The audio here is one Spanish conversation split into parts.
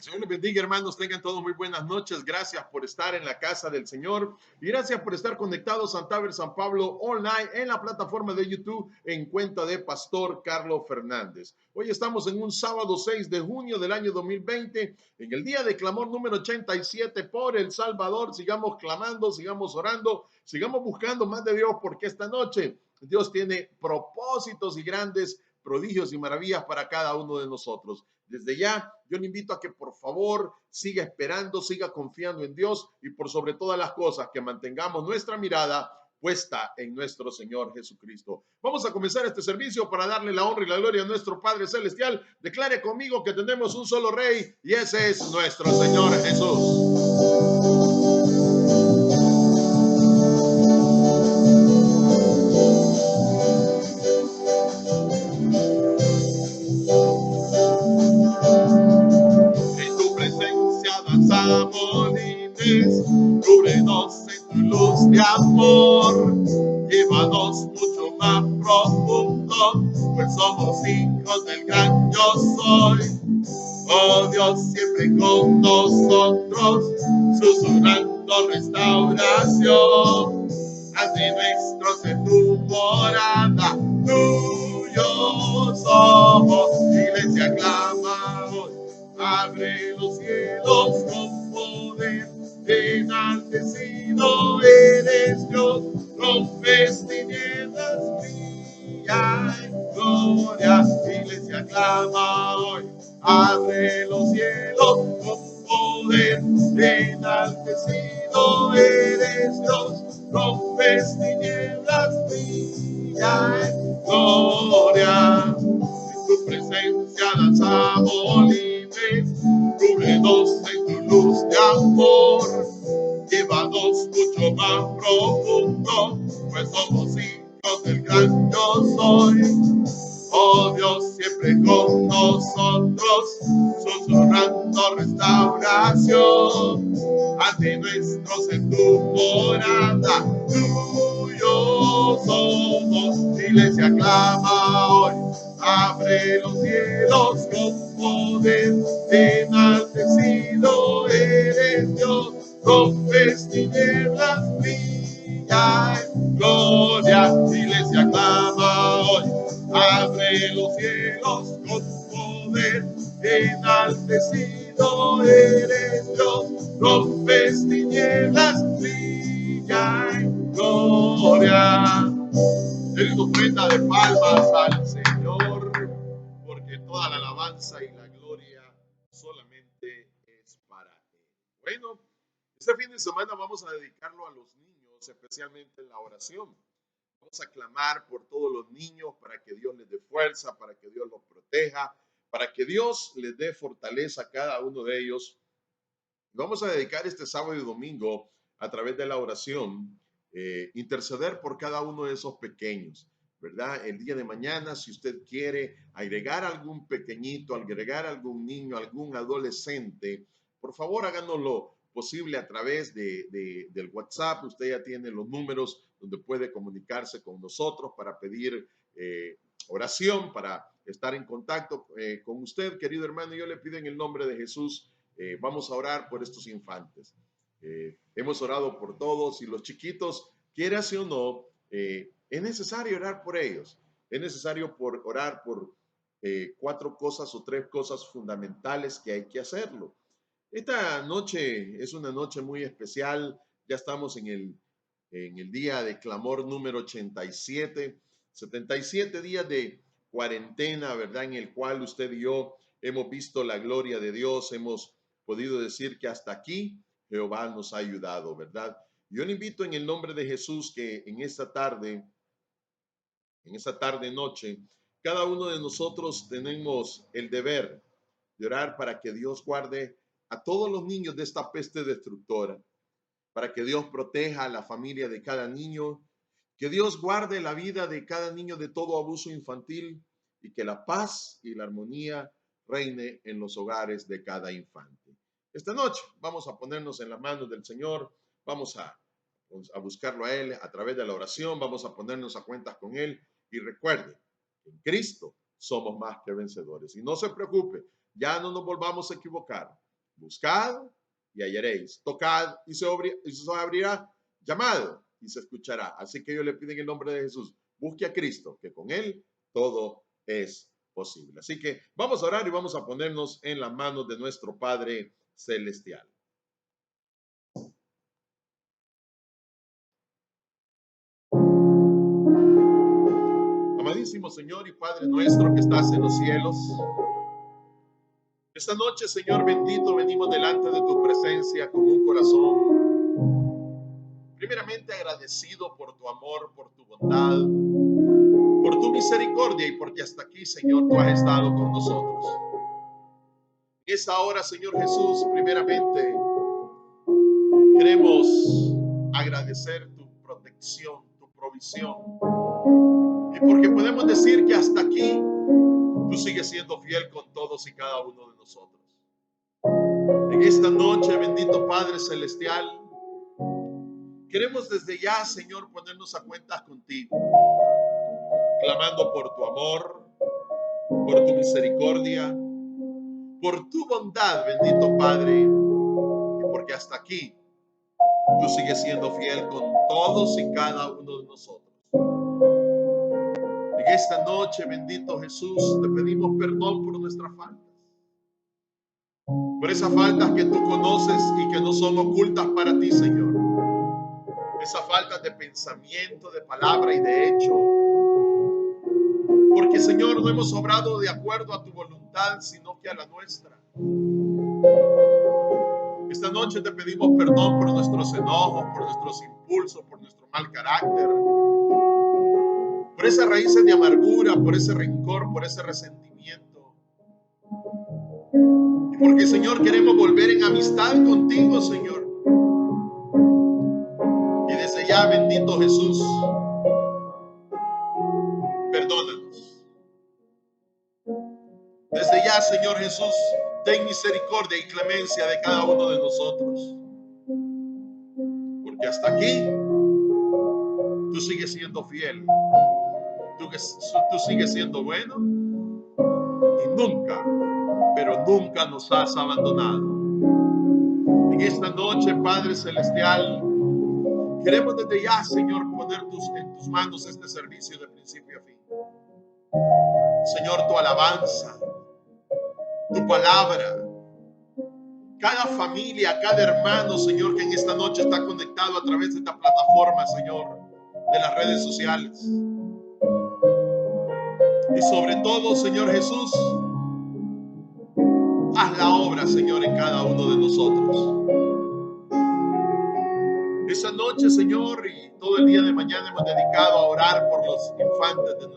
El Señor les bendiga, hermanos. Tengan todos muy buenas noches. Gracias por estar en la casa del Señor y gracias por estar conectados a Taber San Pablo Online en la plataforma de YouTube en cuenta de Pastor Carlos Fernández. Hoy estamos en un sábado 6 de junio del año 2020, en el día de clamor número 87 por El Salvador. Sigamos clamando, sigamos orando, sigamos buscando más de Dios, porque esta noche Dios tiene propósitos y grandes prodigios y maravillas para cada uno de nosotros. Desde ya, yo le invito a que por favor siga esperando, siga confiando en Dios y por sobre todas las cosas que mantengamos nuestra mirada puesta en nuestro Señor Jesucristo. Vamos a comenzar este servicio para darle la honra y la gloria a nuestro Padre Celestial. Declare conmigo que tenemos un solo Rey y ese es nuestro Señor Jesús. En tu presencia danzamos libres, cúbrenos en tu luz de amor, llévanos mucho más profundo, pues somos hijos del gran yo soy. Oh Dios, siempre con nosotros, susurrando restauración, ante nuestros en tu morada, tuyos somos, iglesia clama hoy. Abre los cielos con poder, enaltecido eres Dios, rompes tinieblas, brilla en gloria, iglesia clama hoy. Abre los cielos con poder, enaltecido eres Dios, rompes tinieblas, brilla en gloria. En tu presencia danzamos libres, cúbrenos en tu luz de amor, llévanos mucho más profundo, pues somos hijos del gran yo soy. Oh Dios, siempre con nosotros, susurrando restauración, ante nuestros en tu morada, tuyos somos, iglesia clama hoy. Abre los cielos con poder, enaltecido eres Dios, rompes tinieblas, brilla en gloria, iglesia clama hoy. Abre los cielos con poder, enaltecido eres Dios, rompes tinieblas, brilla en gloria. Den ofrenda de palmas al Señor, porque toda la alabanza y la gloria solamente es para Él. Bueno, este fin de semana vamos a dedicarlo a los niños, especialmente en la oración. Vamos a clamar por todos los niños para que Dios les dé fuerza, para que Dios los proteja, para que Dios les dé fortaleza a cada uno de ellos. Vamos a dedicar este sábado y domingo a través de la oración, interceder por cada uno de esos pequeños, ¿verdad? El día de mañana, si usted quiere agregar algún pequeñito, agregar algún niño, algún adolescente, por favor háganoslo posible a través del WhatsApp. Usted ya tiene los números donde puede comunicarse con nosotros para pedir oración, para estar en contacto con usted, querido hermano. Yo le pido en el nombre de Jesús. Vamos a orar por estos infantes. Hemos orado por todos y los chiquitos, quieras o no, es necesario orar por ellos. Es necesario orar por 4 cosas o 3 cosas fundamentales que hay que hacerlo. Esta noche es una noche muy especial. Ya estamos en el día de clamor número 87, 77 días de cuarentena, ¿verdad? En el cual usted y yo hemos visto la gloria de Dios, hemos podido decir que hasta aquí Jehová nos ha ayudado, ¿verdad? Yo le invito en el nombre de Jesús que en esta noche, cada uno de nosotros tenemos el deber de orar para que Dios guarde a todos los niños de esta peste destructora, para que Dios proteja a la familia de cada niño, que Dios guarde la vida de cada niño de todo abuso infantil y que la paz y la armonía reine en los hogares de cada infante. Esta noche vamos a ponernos en las manos del Señor, vamos a buscarlo a Él a través de la oración, vamos a ponernos a cuentas con Él y recuerde, en Cristo somos más que vencedores. Y no se preocupe, ya no nos volvamos a equivocar. Buscad y hallaréis. Tocad y se abrirá. Llamad y se escuchará. Así que yo le pido en el nombre de Jesús, busque a Cristo, que con Él todo es posible. Así que vamos a orar y vamos a ponernos en las manos de nuestro Padre Celestial. Amadísimo Señor y Padre nuestro que estás en los cielos, esta noche, Señor bendito, venimos delante de tu presencia con un corazón primeramente agradecido por tu amor, por tu bondad, por tu misericordia y porque hasta aquí, Señor, tú has estado con nosotros. En esta hora, Señor Jesús, primeramente queremos agradecer tu protección, tu provisión, y porque podemos decir que hasta aquí tú sigues siendo fiel con todos y cada uno de nosotros. En esta noche, bendito Padre Celestial, queremos desde ya, Señor, ponernos a cuentas contigo, clamando por tu amor, por tu misericordia, por tu bondad, bendito Padre, y porque hasta aquí tú sigues siendo fiel con todos y cada uno de nosotros. En esta noche, bendito Jesús, te pedimos perdón por nuestras faltas, por esas faltas que tú conoces y que no son ocultas para ti, Señor. Esas faltas de pensamiento, de palabra y de hecho. Porque, Señor, no hemos obrado de acuerdo a tu voluntad, sino que a la nuestra. Esta noche te pedimos perdón por nuestros enojos, por nuestros impulsos, por nuestro mal carácter, por esas raíces de amargura, por ese rencor, por ese resentimiento. Y porque, Señor, queremos volver en amistad contigo, Señor. Y desde ya, bendito Jesús, perdónanos. Desde ya, Señor Jesús, ten misericordia y clemencia de cada uno de nosotros. Porque hasta aquí tú sigues siendo fiel. Tú sigues siendo bueno y nunca, pero nunca nos has abandonado. En esta noche, Padre Celestial, queremos desde ya, Señor, poner en tus manos este servicio de principio a fin. Señor, tu alabanza, tu palabra, cada familia, cada hermano, Señor, que en esta noche está conectado a través de esta plataforma, Señor, de las redes sociales. Y sobre todo, Señor Jesús, haz la obra, Señor, en cada uno de nosotros. Esa noche, Señor, y todo el día de mañana hemos dedicado a orar por los infantes de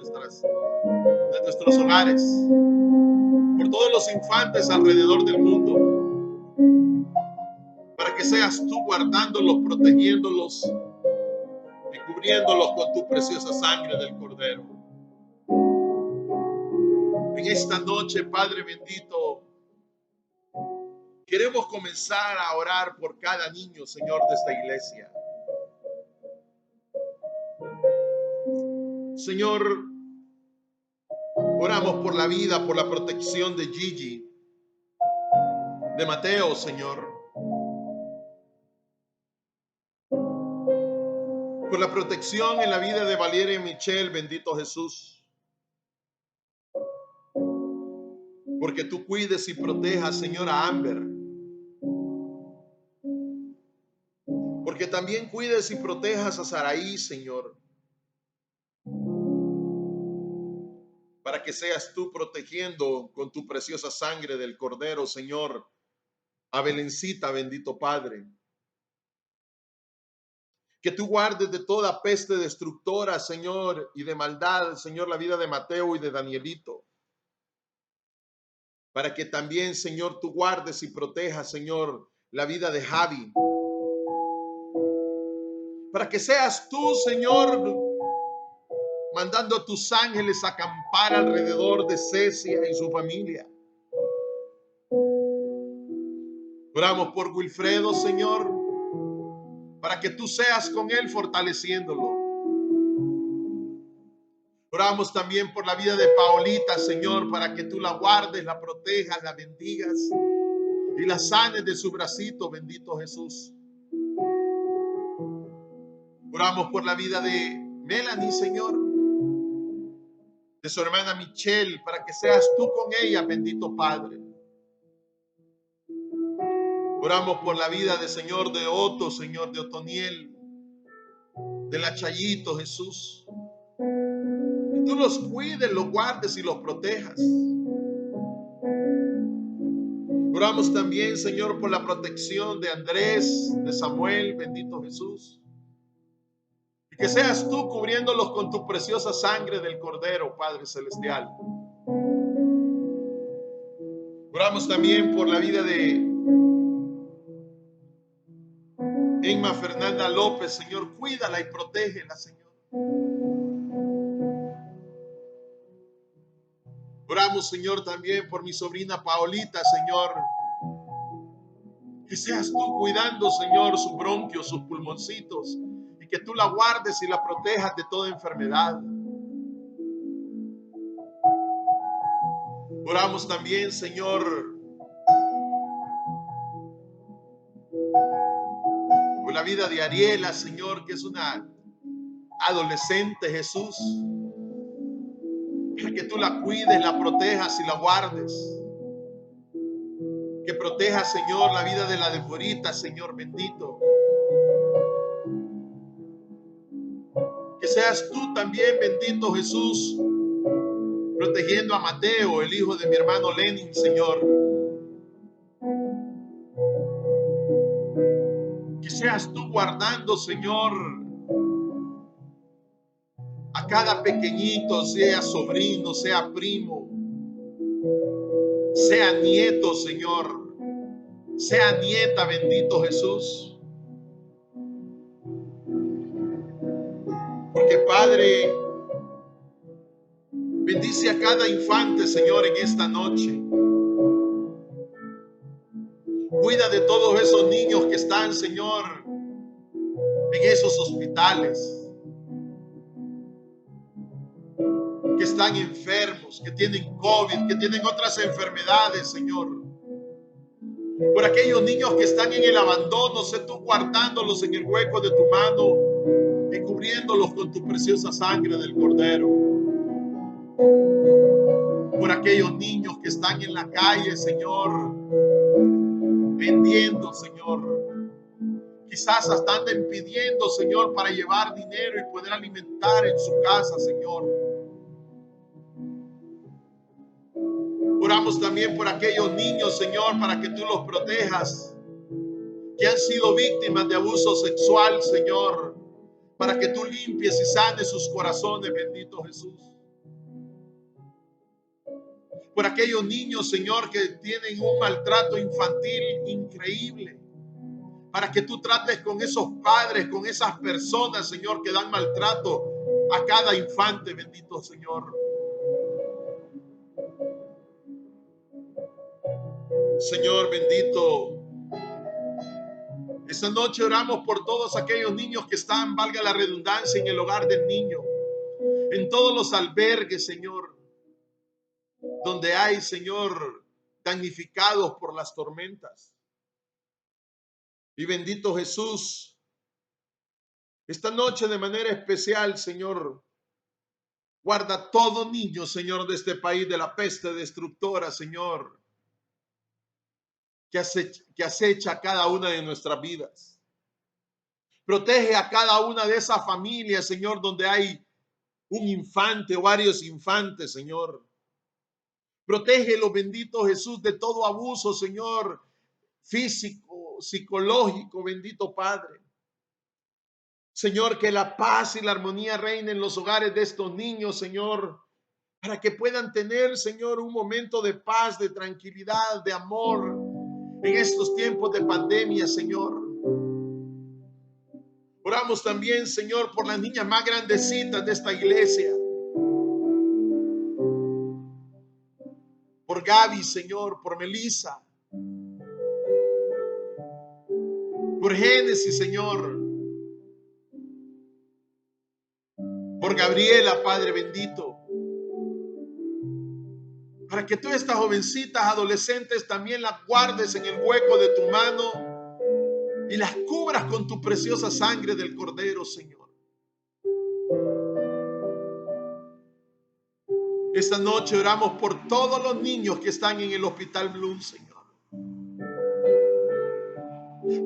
nuestros hogares, por todos los infantes alrededor del mundo, para que seas tú guardándolos, protegiéndolos y cubriéndolos con tu preciosa sangre del Cordero. En esta noche, Padre bendito, queremos comenzar a orar por cada niño, Señor, de esta iglesia. Señor, oramos por la vida, por la protección de Gigi, de Mateo, Señor. Por la protección en la vida de Valeria y Michelle, bendito Jesús. Porque tú cuides y protejas, Señor, a Amber. Porque también cuides y protejas a Saraí, Señor. Para que seas tú protegiendo con tu preciosa sangre del Cordero, Señor, a Belencita, bendito Padre. Que tú guardes de toda peste destructora, Señor, y de maldad, Señor, la vida de Mateo y de Danielito. Para que también, Señor, tú guardes y protejas, Señor, la vida de Javi. Para que seas tú, Señor, mandando a tus ángeles a acampar alrededor de Cecia y su familia. Oramos por Wilfredo, Señor, para que tú seas con él fortaleciéndolo. Oramos también por la vida de Paolita, Señor, para que tú la guardes, la protejas, la bendigas y la sanes de su bracito, bendito Jesús. Oramos por la vida de Melanie, Señor, de su hermana Michelle, para que seas tú con ella, bendito Padre. Oramos por la vida de Señor de Otto, Señor de Otoniel, de la Chayito, Jesús. Que tú los cuides, los guardes y los protejas. Oramos también, Señor, por la protección de Andrés, de Samuel, bendito Jesús. Y que seas tú cubriéndolos con tu preciosa sangre del Cordero, Padre Celestial. Oramos también por la vida de Emma Fernanda López, Señor. Cuídala y protégela, Señor. Oramos, Señor, también por mi sobrina Paolita, Señor. Que seas tú cuidando, Señor, sus bronquios, sus pulmoncitos, y que tú la guardes y la protejas de toda enfermedad. Oramos también, Señor, por la vida de Ariela, Señor, que es una adolescente, Jesús. Para que tú la cuides, la protejas y la guardes. Que proteja, Señor, la vida de la Deborita, Señor bendito. Que seas tú también, bendito Jesús, protegiendo a Mateo, el hijo de mi hermano Lenin, Señor. Que seas tú guardando, Señor, a cada pequeñito, sea sobrino, sea primo, sea nieto, Señor, sea nieta, bendito Jesús. Porque, Padre, bendice a cada infante, Señor, en esta noche. Cuida de todos esos niños que están, Señor, en esos hospitales, que están enfermos, que tienen COVID, que tienen otras enfermedades, Señor. Por aquellos niños que están en el abandono, sé tú guardándolos en el hueco de tu mano y cubriéndolos con tu preciosa sangre del Cordero. Por aquellos niños que están en la calle, Señor, vendiendo, Señor. Quizás hasta anden pidiendo, Señor, para llevar dinero y poder alimentar en su casa, Señor. Oramos también por aquellos niños, Señor, para que tú los protejas, que han sido víctimas de abuso sexual, Señor, para que tú limpies y sanes sus corazones, bendito Jesús. Por aquellos niños, Señor, que tienen un maltrato infantil increíble, para que tú trates con esos padres, con esas personas, Señor, que dan maltrato a cada infante, bendito Señor. Señor bendito, esta noche oramos por todos aquellos niños que están, valga la redundancia, en el hogar del niño, en todos los albergues, Señor, donde hay, Señor, damnificados por las tormentas. Y bendito Jesús, esta noche de manera especial, Señor, guarda todo niño, Señor, de este país de la peste destructora, Señor, que acecha a cada una de nuestras vidas. Protege a cada una de esas familias, Señor, donde hay un infante o varios infantes, Señor. Protégelo, bendito Jesús, de todo abuso, Señor, físico, psicológico, bendito Padre. Señor, que la paz y la armonía reinen en los hogares de estos niños, Señor, para que puedan tener, Señor, un momento de paz, de tranquilidad, de amor en estos tiempos de pandemia, Señor. Oramos también, Señor, por las niñas más grandecitas de esta iglesia. Por Gaby, Señor, por Melissa. Por Génesis, Señor. Por Gabriela, Padre bendito. Para que tú estas jovencitas, adolescentes, también las guardes en el hueco de tu mano y las cubras con tu preciosa sangre del Cordero, Señor. Esta noche oramos por todos los niños que están en el Hospital Bloom, Señor.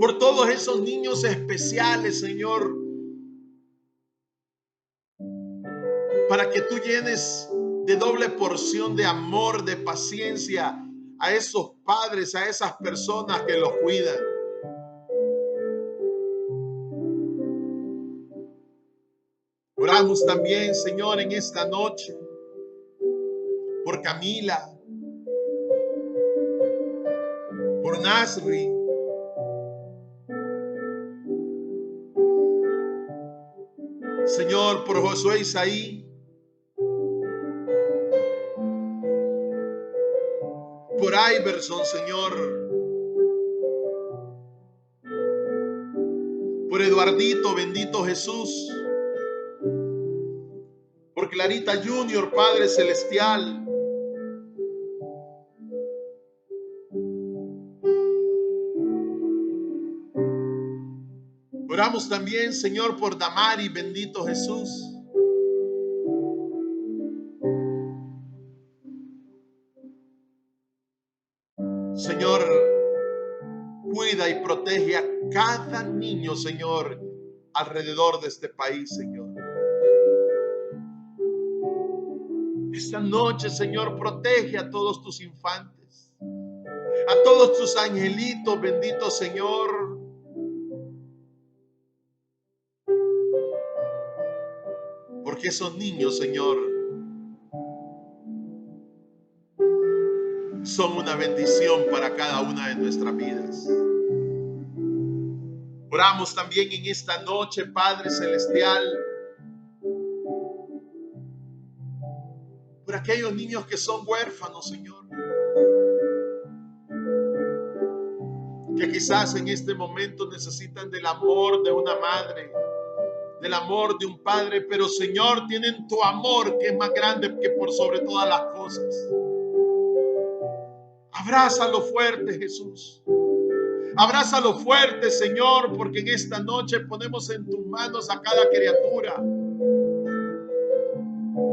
Por todos esos niños especiales, Señor. Para que tú llenes de doble porción de amor, de paciencia a esos padres, a esas personas que los cuidan. Oramos también, Señor, en esta noche por Camila, por Nasri, Señor, por Josué Isaí, por Iverson, Señor, por Eduardito, bendito Jesús, por Clarita Junior, Padre Celestial. Oramos también, Señor, por Damari, bendito Jesús. Señor, cuida y protege a cada niño, Señor, alrededor de este país, Señor. Esta noche, Señor, protege a todos tus infantes, a todos tus angelitos, bendito Señor. Porque esos niños, Señor, son una bendición para cada una de nuestras vidas. Oramos también en esta noche, Padre Celestial, por aquellos niños que son huérfanos, Señor, que quizás en este momento necesitan del amor de una madre, del amor de un padre, pero Señor, tienen tu amor que es más grande que por sobre todas las cosas. Abrázalo fuerte, Jesús. Abrázalo fuerte, Señor, porque en esta noche ponemos en tus manos a cada criatura,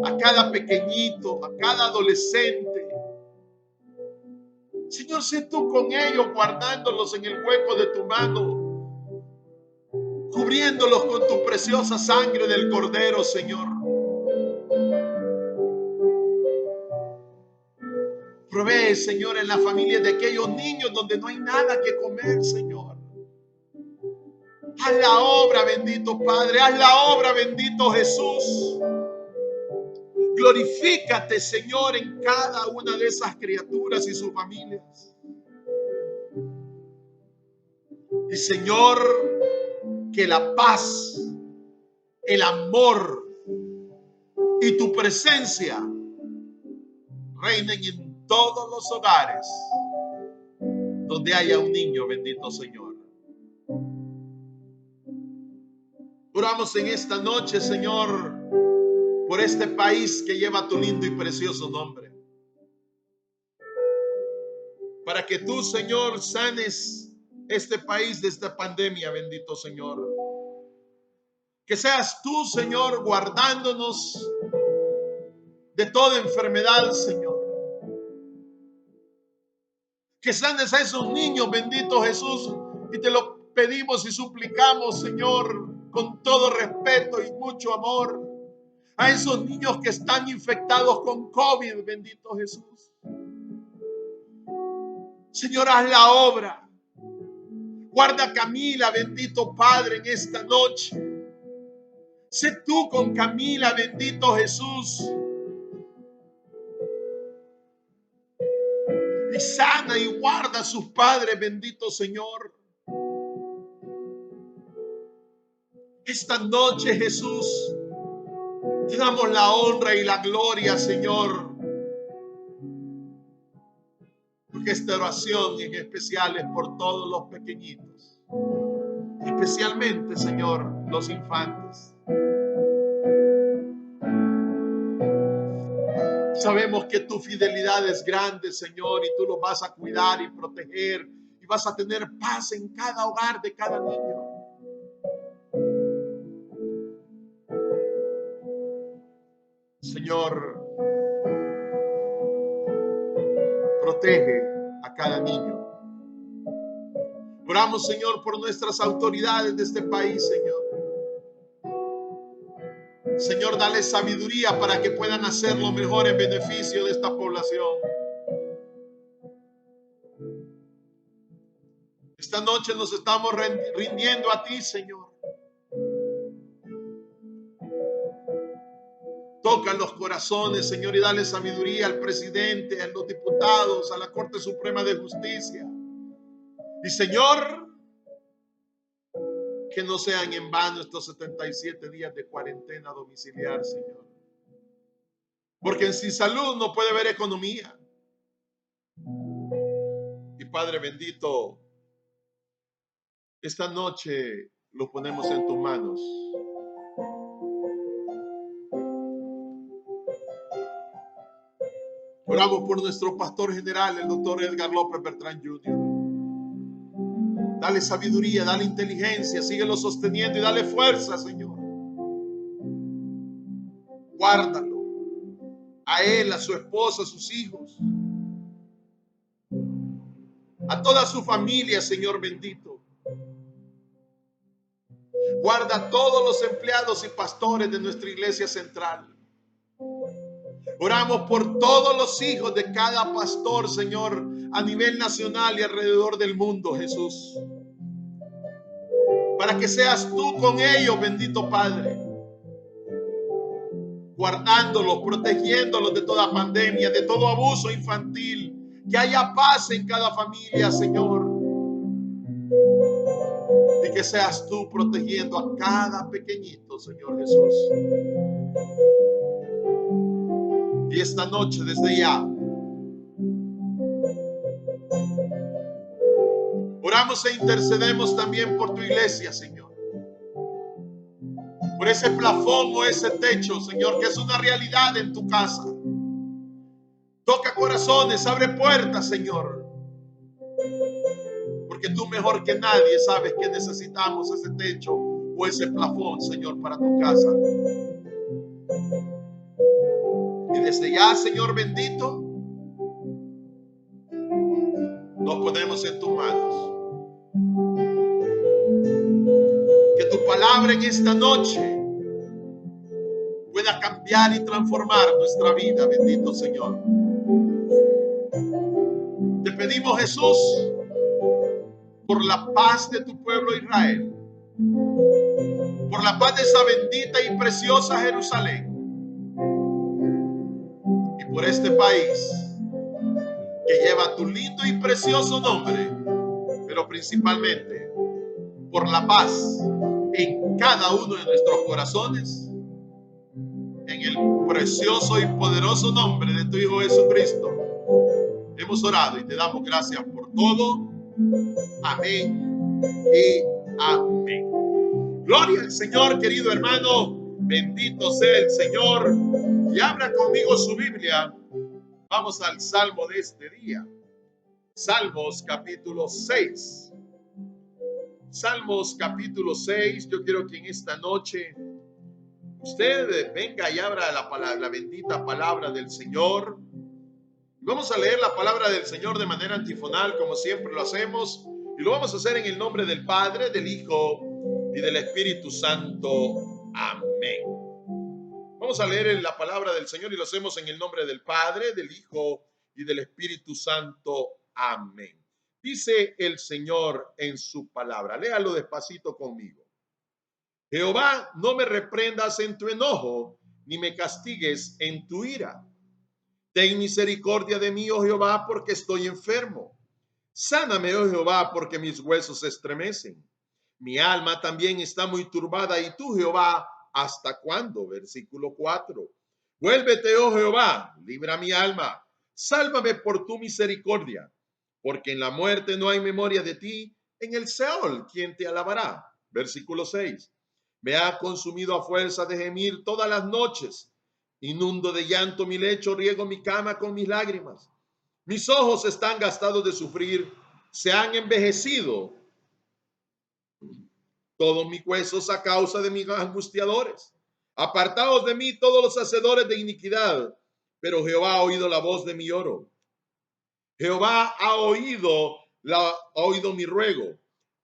a cada pequeñito, a cada adolescente. Señor, sé tú con ellos, guardándolos en el hueco de tu mano, cubriéndolos con tu preciosa sangre del Cordero, Señor. Provee, Señor, en la familia de aquellos niños donde no hay nada que comer, Señor. Haz la obra, bendito Padre. Haz la obra, bendito Jesús. Glorifícate, Señor, en cada una de esas criaturas y sus familias. Y, Señor, que la paz, el amor y tu presencia reinen en todos los hogares donde haya un niño, bendito Señor. Oramos en esta noche, Señor, por este país que lleva tu lindo y precioso nombre. Para que tú, Señor, sanes este país de esta pandemia, bendito Señor. Que seas tú, Señor, guardándonos de toda enfermedad, Señor. Que sanes a esos niños, bendito Jesús, y te lo pedimos y suplicamos, Señor, con todo respeto y mucho amor, a esos niños que están infectados con COVID, bendito Jesús. Señor, haz la obra. Guarda a Camila, bendito Padre, en esta noche. Sé tú con Camila, bendito Jesús. Y sana y guarda a sus padres, bendito Señor. Esta noche, Jesús, te damos la honra y la gloria, Señor. Porque esta oración en especial es por todos los pequeñitos. Especialmente, Señor, los infantes. Sabemos que tu fidelidad es grande, Señor, y tú los vas a cuidar y proteger y vas a tener paz en cada hogar de cada niño. Señor, protege a cada niño. Oramos, Señor, por nuestras autoridades de este país, Señor. Señor, dale sabiduría para que puedan hacer lo mejor en beneficio de esta población. Esta noche nos estamos rindiendo a ti, Señor. Toca los corazones, Señor, y dale sabiduría al presidente, a los diputados, a la Corte Suprema de Justicia. Y, Señor, que no sean en vano estos 77 días de cuarentena domiciliar, Señor. Porque sin salud no puede haber economía. Y, Padre bendito, esta noche lo ponemos en tus manos. Oramos por nuestro pastor general, el doctor Edgar López Bertrán Jr. Dale sabiduría, dale inteligencia, síguelo sosteniendo y dale fuerza, Señor. Guárdalo. A él, a su esposa, a sus hijos. A toda su familia, Señor bendito. Guarda a todos los empleados y pastores de nuestra iglesia central. Oramos por todos los hijos de cada pastor, Señor, a nivel nacional y alrededor del mundo, Jesús. Para que seas tú con ellos, bendito Padre. Guardándolos, protegiéndolos de toda pandemia, de todo abuso infantil. Que haya paz en cada familia, Señor. Y que seas tú protegiendo a cada pequeñito, Señor Jesús. Y esta noche, desde ya, oramos e intercedemos también por tu iglesia, Señor. Por ese plafón o ese techo, Señor, que es una realidad en tu casa. Toca corazones, abre puertas, Señor. Porque tú mejor que nadie sabes que necesitamos ese techo o ese plafón, Señor, para tu casa. Y desde ya, Señor bendito, nos ponemos en tus manos. Que tu palabra en esta noche pueda cambiar y transformar nuestra vida, bendito Señor. Te pedimos, Jesús, por la paz de tu pueblo Israel, por la paz de esa bendita y preciosa Jerusalén, y por este país que lleva tu lindo y precioso nombre, pero principalmente por la paz en cada uno de nuestros corazones, en el precioso y poderoso nombre de tu Hijo Jesucristo. Hemos orado y te damos gracias por todo. Amén y amén. Gloria al Señor, querido hermano. Bendito sea el Señor. Y abra conmigo su Biblia. Vamos al Salmo de este día. Salmos capítulo 6. Salmos capítulo 6. Yo quiero que en esta noche usted venga y abra la bendita palabra del Señor. Vamos a leer la palabra del Señor de manera antifonal, como siempre lo hacemos. Y lo vamos a hacer en el nombre del Padre, del Hijo y del Espíritu Santo. Amén. Vamos a leer la palabra del Señor y lo hacemos en el nombre del Padre, del Hijo y del Espíritu Santo. Amén. Dice el Señor en su palabra. Léalo despacito conmigo. Jehová, no me reprendas en tu enojo, ni me castigues en tu ira. Ten misericordia de mí, oh Jehová, porque estoy enfermo. Sáname, oh Jehová, porque mis huesos se estremecen. Mi alma también está muy turbada. ¿Y tú, Jehová, hasta cuándo? Versículo 4. Vuélvete, oh Jehová, libra mi alma. Sálvame por tu misericordia, porque en la muerte no hay memoria de ti. En el Seol, ¿quién te alabará? Versículo 6. Me ha consumido a fuerza de gemir todas las noches, Inundo de llanto mi lecho, riego mi cama con mis lágrimas. Mis ojos están gastados de sufrir, se han envejecido todos mis huesos a causa de mis angustiadores. Apartaos de mí todos los hacedores de iniquidad, pero Jehová ha oído la voz de mi lloro. Jehová ha oído mi ruego.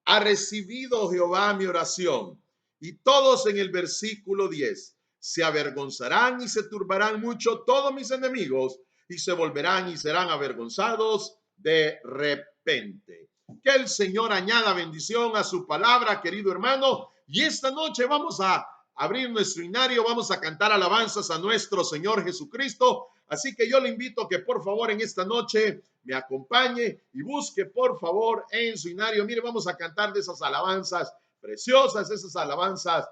Ha recibido Jehová mi oración. Y todos en el versículo 10 se avergonzarán y se turbarán mucho todos mis enemigos y se volverán y serán avergonzados de repente. Que el Señor añada bendición a su palabra, querido hermano. Y esta noche vamos a abrir nuestro himnario, vamos a cantar alabanzas a nuestro Señor Jesucristo. Así que yo le invito a que por favor en esta noche me acompañe y busque por favor en su himnario. Mire, vamos a cantar de esas alabanzas preciosas, esas alabanzas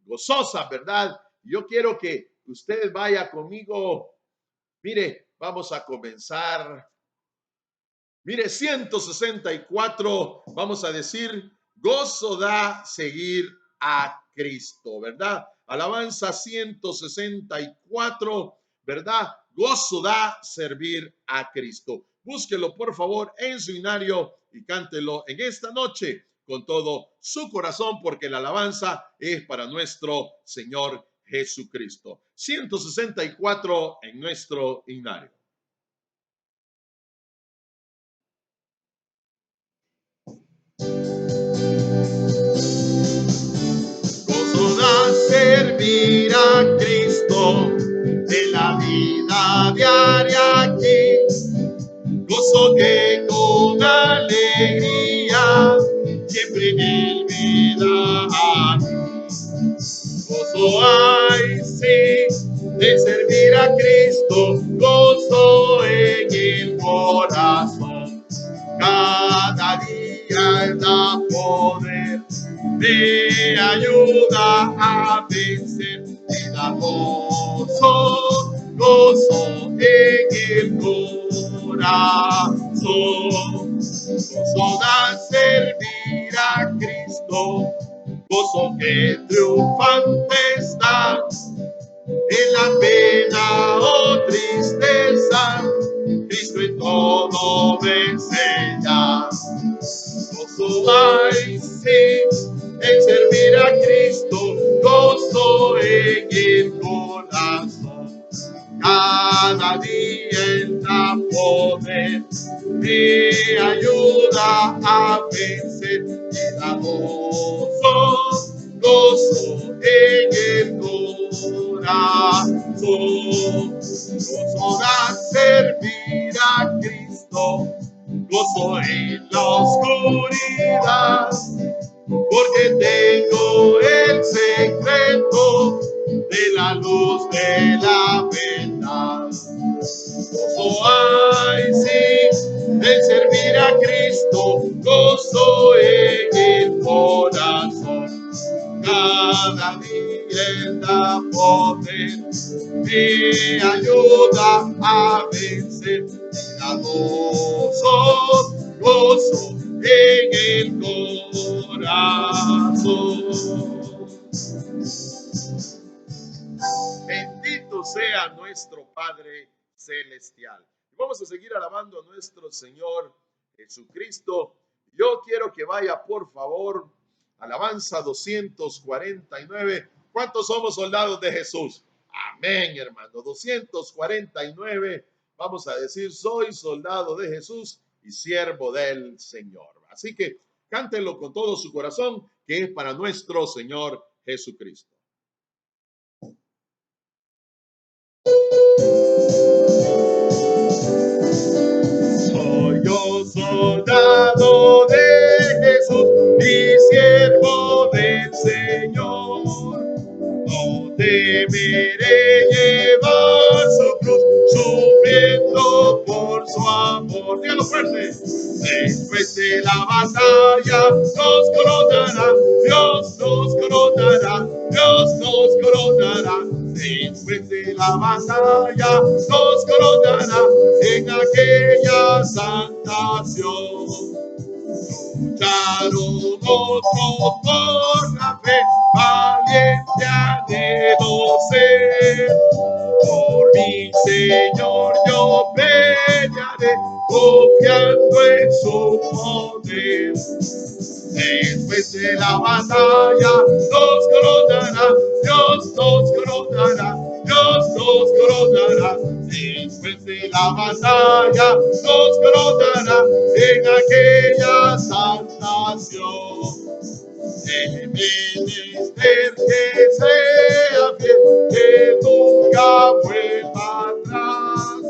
gozosas, ¿verdad? Yo quiero que usted vaya conmigo. Mire, vamos a comenzar. Mire, 164, vamos a decir, gozo da seguir a Cristo, ¿verdad? Alabanza 164, ¿verdad? Gozo da servir a Cristo. Búsquelo, por favor, en su himnario y cántelo en esta noche con todo su corazón, porque la alabanza es para nuestro Señor Jesucristo. 164 en nuestro himnario. Gozo da servir a Cristo en la vida diaria aquí. Gozo que con alegría siempre en él me da a mí. Gozo hay, sí, de servir a Cristo. Gozo en el corazón. Cada día Él da poder, me ayuda a vencer, me da gozo, gozo en el corazón. Gozo da servir a Cristo, gozo que triunfante está en la pena o tristeza. Cristo en todo vence ya. Gozo hay, sí, en servir a Cristo, gozo en el corazón. Cada día Él da poder, me ayuda a vencer, me da gozo, gozo en el corazón. Gozo da servir a Cristo, gozo en la oscuridad, porque tengo el secreto de la luz de la verdad. Gozo hay, sí, en servir a Cristo, gozo en el corazón. Cada día Él da poder, me ayuda a vencer. Me da gozo, gozo en el corazón. Bendito sea nuestro Padre Celestial. Vamos a seguir alabando a nuestro Señor Jesucristo. Yo quiero que vaya, por favor, alabanza 249. ¿Cuántos somos soldados de Jesús? Amén, hermano. 249. Vamos a decir, soy soldado de Jesús y siervo del Señor. Así que cántenlo con todo su corazón, que es para nuestro Señor Jesucristo. Soy yo soldado de Jesús y siervo del Señor. No temeré llevar su cruz, sufriendo por su amor. Dígalo fuerte. Después de la batalla nos coronará, Dios nos coronará, Dios nos coronará. Después de la batalla nos coronará en aquella santa acción. Lucharon otros por la fe, valiente anhelo ser. confiando en su poder. Después de la batalla nos coronará, Dios nos coronará, Dios nos coronará. Después de la batalla nos coronará en aquella salvación. Es menester que sea fiel, que nunca vuelva atrás,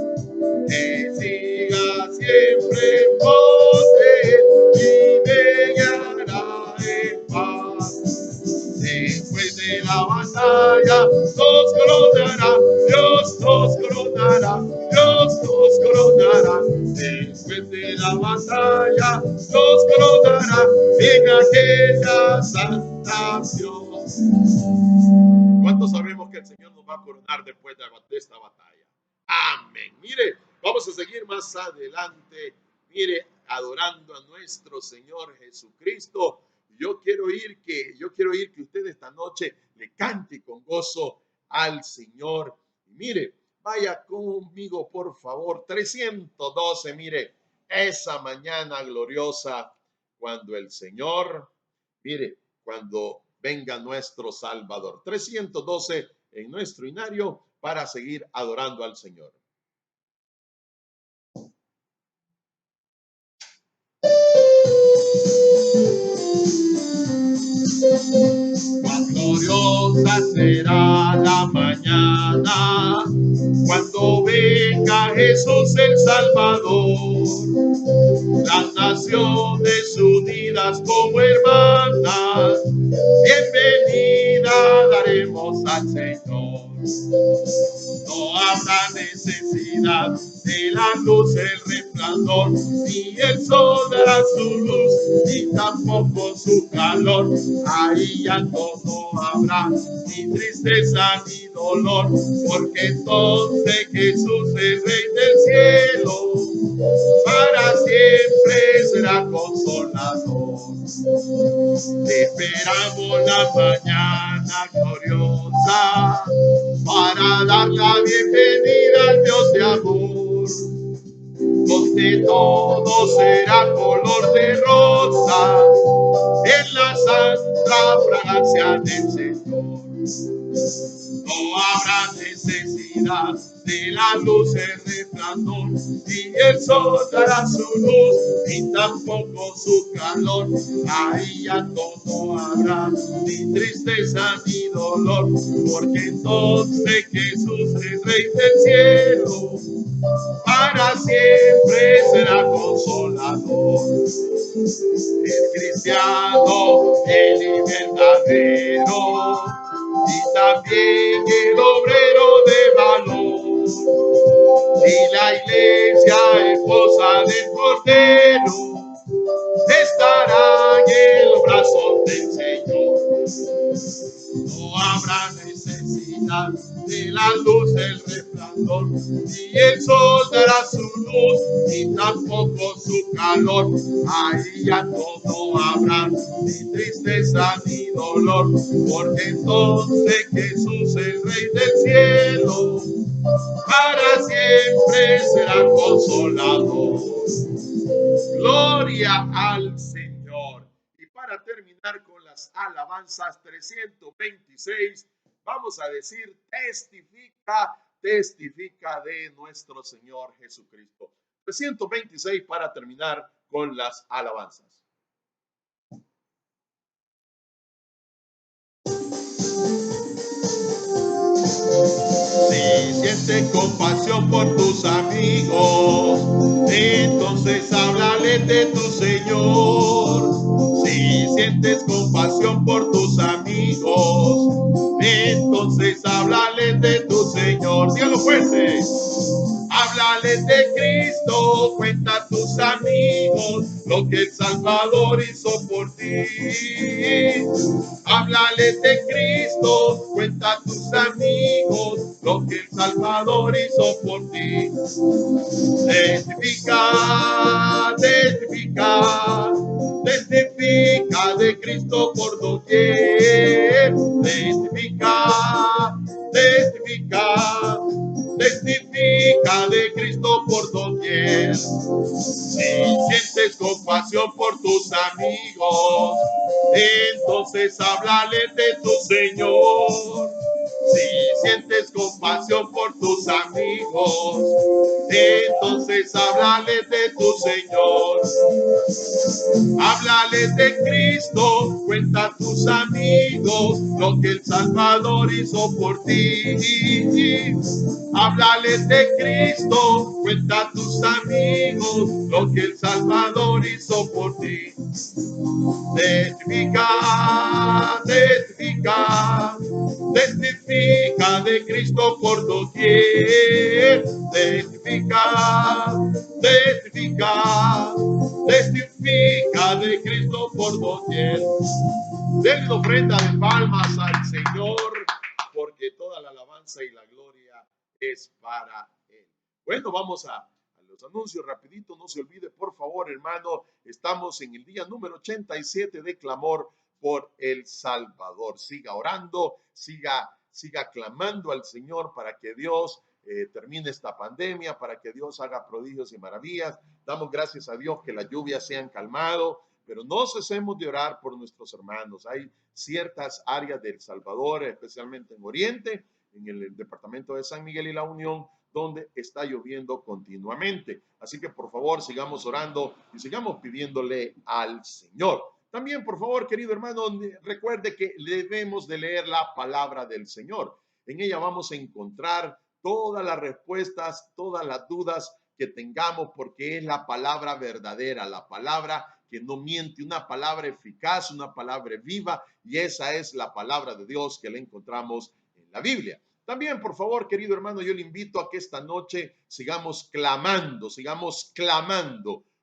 que siga siempre en pos de él y me guiará en paz. Después de la batalla nos coronará, Dios nos coronará, Dios nos coronará. Después de la batalla nos coronará en aquella salvación. ¿Cuántos sabemos que el Señor nos va a coronar después de esta batalla? Amén. Mire, vamos a seguir más adelante, mire, adorando a nuestro Señor Jesucristo. Yo quiero oír que usted esta noche le cante con gozo al Señor. Mire, vaya conmigo, por favor, 312, mire, esa mañana gloriosa, cuando el Señor, mire, cuando venga nuestro Salvador. 312 en nuestro himnario para seguir adorando al Señor. Cuán gloriosa será la mañana cuando venga Jesús el Salvador. Las naciones unidas como hermanas, bienvenida daremos al Señor. No habrá necesidad de la luz, el resplandor, ni el sol dará su luz, ni tampoco su calor. Ahí llanto no habrá, ni tristeza ni dolor, porque entonces Jesús, el Rey del cielo, para siempre será consolador. Esperamos la mañana gloriosa para dar la bienvenida al Dios de amor, donde todo será color de rosa en la santa fragancia del Señor. No habrá necesidad de la luz, el resplandor, ni el sol dará su luz, ni tampoco su calor. Ahí ya no habrá ni tristeza ni dolor, porque entonces Jesús es Rey del cielo, para siempre será consolador. El cristiano, el verdadero, y también el obrero de valor, y la iglesia esposa del Cordero estará en los brazos del Señor. No habrá necesidad de la luz, el resplandor, ni el sol dará su luz, ni tampoco su calor. Ahí ya no habrá ni tristeza ni dolor, porque entonces Jesús, el Rey del cielo, para siempre será consolador. Gloria al Señor. Y para terminar con las alabanzas 326, vamos a decir: testifica, testifica de nuestro Señor Jesucristo. 326 para terminar con las alabanzas. Si sientes compasión por tus amigos, entonces háblale de tu Señor. Si sientes compasión por tus amigos, entonces háblale de tu Señor. Dígalo fuerte. Háblales de Cristo, cuenta a tus amigos lo que el Salvador hizo por ti. Háblales de Cristo, cuenta a tus amigos lo que el Salvador hizo por ti. Testifica, testifica, testifica de Cristo por doquier. Testifica, testifica, testifica de Cristo por doquier. Si sientes compasión por tus amigos, entonces háblale de tu Señor. Si sientes compasión por tus amigos, entonces háblale de tu Señor. Háblale de Cristo, cuenta a tus amigos lo que el Salvador hizo por ti. Háblale de Cristo, cuenta a tus amigos lo que el Salvador hizo por ti. Testifica, testifica, testifica de Cristo por doquier. Testifica, testifica, testifica de Cristo por doquier. Denle ofrenda de palmas al Señor, porque toda la alabanza y la gloria es para Él. Bueno, vamos a los anuncios rapidito. No se olvide, por favor, hermano, estamos en el día número 87 de clamor por El Salvador. Siga orando, siga clamando al Señor para que Dios termine esta pandemia, para que Dios haga prodigios y maravillas. Damos gracias a Dios que las lluvias se han calmado, pero no cesemos de orar por nuestros hermanos. Hay ciertas áreas de El Salvador, especialmente en Oriente, en el departamento de San Miguel y La Unión, donde está lloviendo continuamente. Así que por favor sigamos orando y sigamos pidiéndole al Señor. También, por favor, querido hermano, recuerde que debemos de leer la palabra del Señor. En ella vamos a encontrar todas las respuestas, todas las dudas que tengamos, porque es la palabra verdadera, la palabra que no miente, una palabra eficaz, una palabra viva, y esa es la palabra de Dios que la encontramos en la Biblia. También, por favor, querido hermano, yo le invito a que esta noche sigamos clamando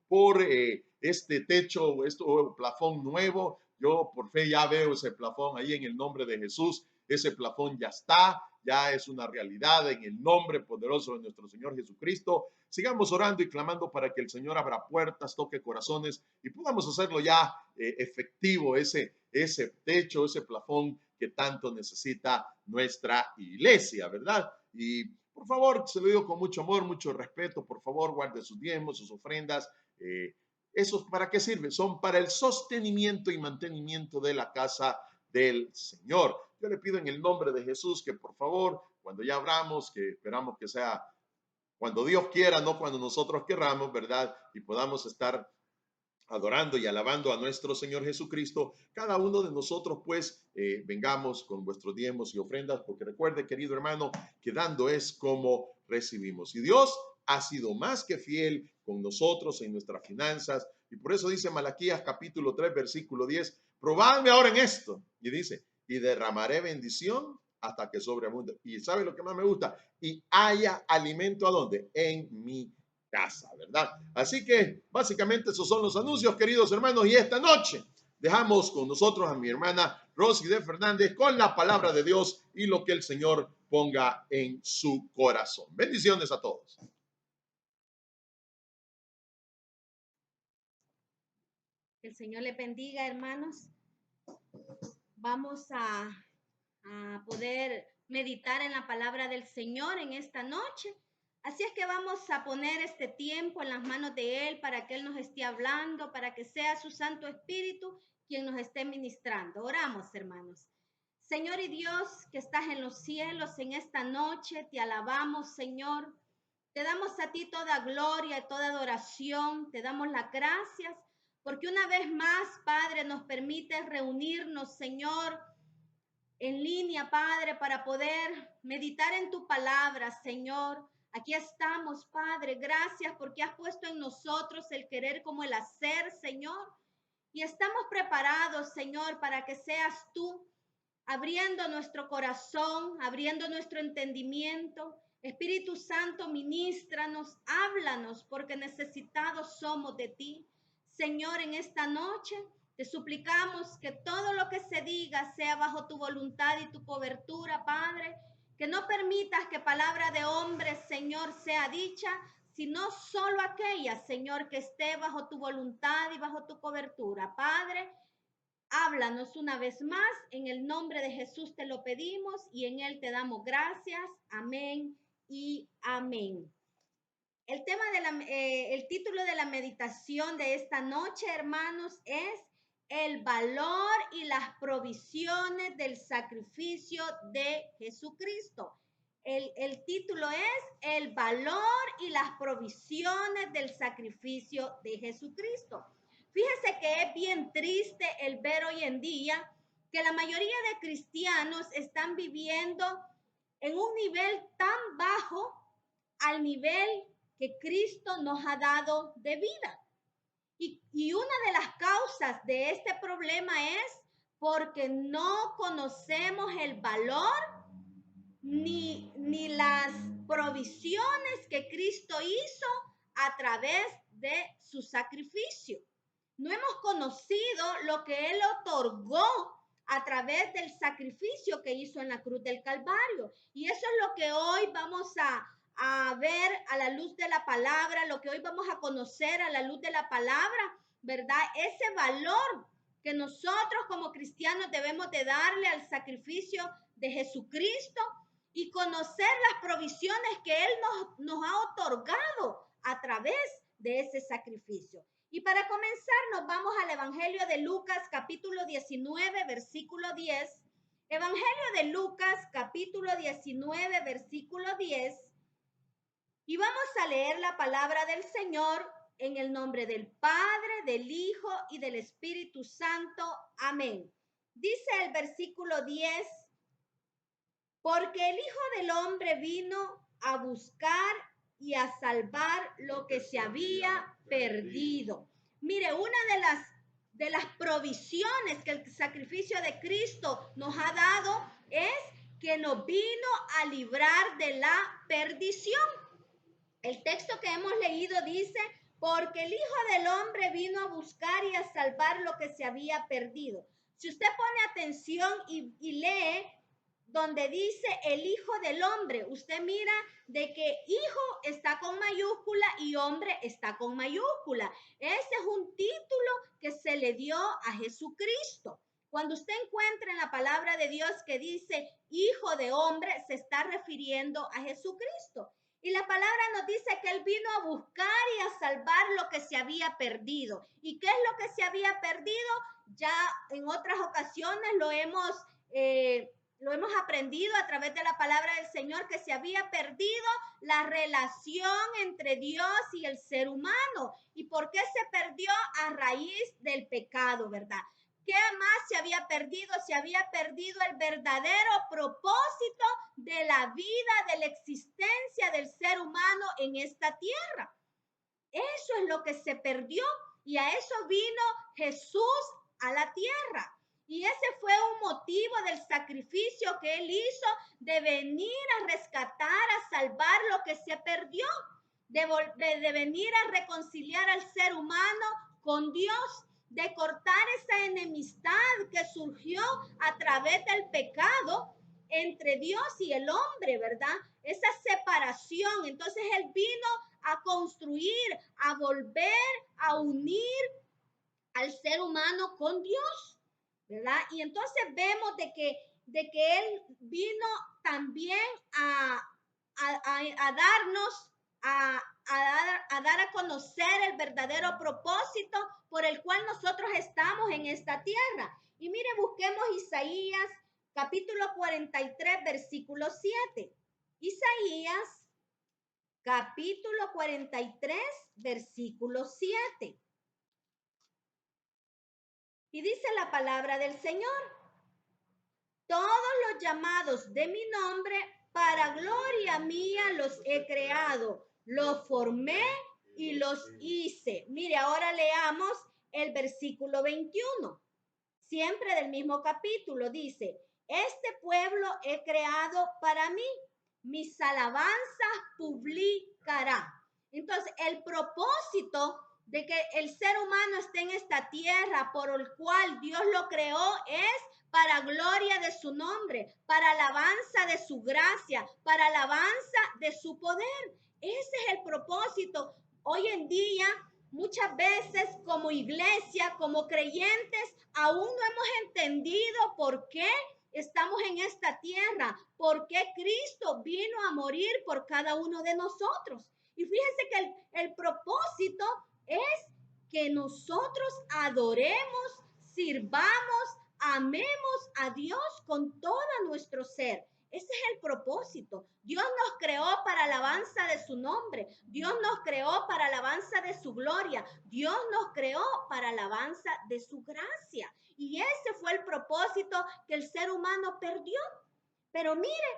por este techo, este plafón nuevo. Yo por fe ya veo ese plafón ahí en el nombre de Jesús. Ese plafón ya está, ya es una realidad en el nombre poderoso de nuestro Señor Jesucristo. Sigamos orando y clamando para que el Señor abra puertas, toque corazones y podamos hacerlo ya efectivo, ese techo, ese plafón que tanto necesita nuestra iglesia, ¿verdad? Y por favor, se lo digo con mucho amor, mucho respeto, por favor, guarde sus diezmos, sus ofrendas. ¿Esos para qué sirven? Son para el sostenimiento y mantenimiento de la casa del Señor. Yo le pido en el nombre de Jesús que por favor, cuando ya abramos, que esperamos que sea cuando Dios quiera, no cuando nosotros querramos, ¿verdad? Y podamos estar adorando y alabando a nuestro Señor Jesucristo, cada uno de nosotros pues vengamos con vuestros diezmos y ofrendas, porque recuerde, querido hermano, que dando es como recibimos. Y Dios ha sido más que fiel con nosotros en nuestras finanzas, y por eso dice Malaquías capítulo 3, versículo 10, probadme ahora en esto, y dice, y derramaré bendición hasta que sobreabunde. Y ¿sabe lo que más me gusta? Y haya alimento ¿a dónde? En mi casa, ¿verdad? Así que básicamente esos son los anuncios, queridos hermanos, y esta noche dejamos con nosotros a mi hermana Rosy de Fernández con la palabra de Dios y lo que el Señor ponga en su corazón. Bendiciones a todos. El Señor les bendiga, hermanos. Vamos a poder meditar en la palabra del Señor en esta noche. Así es que vamos a poner este tiempo en las manos de Él para que Él nos esté hablando, para que sea su Santo Espíritu quien nos esté ministrando. Oramos, hermanos. Señor y Dios que estás en los cielos, en esta noche te alabamos, Señor. Te damos a ti toda gloria, toda adoración. Te damos las gracias porque una vez más, Padre, nos permite reunirnos, Señor, en línea, Padre, para poder meditar en tu palabra, Señor. Aquí estamos, Padre. Gracias porque has puesto en nosotros el querer como el hacer, Señor. Y estamos preparados, Señor, para que seas tú abriendo nuestro corazón, abriendo nuestro entendimiento. Espíritu Santo, ministranos, háblanos, porque necesitados somos de ti. Señor, en esta noche te suplicamos que todo lo que se diga sea bajo tu voluntad y tu cobertura, Padre, que no permitas que palabra de hombre, Señor, sea dicha, sino solo aquella, Señor, que esté bajo tu voluntad y bajo tu cobertura. Padre, háblanos una vez más, en el nombre de Jesús te lo pedimos y en él te damos gracias. Amén y amén. el título de la meditación de esta noche, hermanos, es el valor y las provisiones del sacrificio de Jesucristo. El título es el valor y las provisiones del sacrificio de Jesucristo. Fíjese que es bien triste el ver hoy en día que la mayoría de cristianos están viviendo en un nivel tan bajo al nivel que Cristo nos ha dado de vida. Y una de las causas de este problema es porque no conocemos el valor ni las provisiones que Cristo hizo a través de su sacrificio. No hemos conocido lo que Él otorgó a través del sacrificio que hizo en la cruz del Calvario. Y eso es lo que hoy vamos a ver a la luz de la palabra, lo que hoy vamos a conocer a la luz de la palabra, ¿verdad? Ese valor que nosotros como cristianos debemos de darle al sacrificio de Jesucristo y conocer las provisiones que Él nos ha otorgado a través de ese sacrificio. Y para comenzar nos vamos al Evangelio de Lucas capítulo 19 versículo 10. Evangelio de Lucas capítulo 19 versículo 10. Y vamos a leer la palabra del Señor en el nombre del Padre, del Hijo y del Espíritu Santo. Amén. Dice el versículo 10. Porque el Hijo del Hombre vino a buscar y a salvar lo que se había perdido. Mire, una de las provisiones que el sacrificio de Cristo nos ha dado es que nos vino a librar de la perdición. El texto que hemos leído dice, porque el Hijo del Hombre vino a buscar y a salvar lo que se había perdido. Si usted pone atención y lee donde dice el Hijo del Hombre, usted mira de que hijo está con mayúscula y hombre está con mayúscula. Ese es un título que se le dio a Jesucristo. Cuando usted encuentra en la palabra de Dios que dice Hijo de Hombre, se está refiriendo a Jesucristo. Y la palabra nos dice que Él vino a buscar y a salvar lo que se había perdido. ¿Y qué es lo que se había perdido? Ya en otras ocasiones lo hemos aprendido a través de la palabra del Señor, que se había perdido la relación entre Dios y el ser humano. ¿Y por qué se perdió? A raíz del pecado, ¿verdad? ¿Qué más se había perdido? Se había perdido el verdadero propósito de la vida, de la existencia del ser humano en esta tierra. Eso es lo que se perdió y a eso vino Jesús a la tierra. Y ese fue un motivo del sacrificio que Él hizo de venir a rescatar, a salvar lo que se perdió, de venir a reconciliar al ser humano con Dios, de cortar esa enemistad que surgió a través del pecado entre Dios y el hombre, ¿verdad? Esa separación. Entonces Él vino a construir, a volver, a unir al ser humano con Dios, ¿verdad? Y entonces vemos de que Él vino también a darnos, a dar a conocer el verdadero propósito por el cual nosotros estamos en esta tierra. Y mire, busquemos Isaías capítulo 43, versículo 7. Isaías capítulo 43, versículo 7. Y dice la palabra del Señor: todos los llamados de mi nombre, para gloria mía los he creado, los formé y los hice. Mire, ahora leamos el versículo 21, siempre del mismo capítulo. Dice, este pueblo he creado para mí, mis alabanzas publicará. Entonces, el propósito de que el ser humano esté en esta tierra, por el cual Dios lo creó, es para gloria de su nombre, para alabanza de su gracia, para alabanza de su poder. Ese es el propósito. Hoy en día, muchas veces como iglesia, como creyentes, aún no hemos entendido por qué estamos en esta tierra, por qué Cristo vino a morir por cada uno de nosotros. Y fíjense que el propósito es que nosotros adoremos, sirvamos, amemos a Dios con todo nuestro ser. Ese es el propósito. Dios nos creó para alabanza de su nombre. Dios nos creó para alabanza de su gloria. Dios nos creó para alabanza de su gracia. Y ese fue el propósito que el ser humano perdió. Pero mire,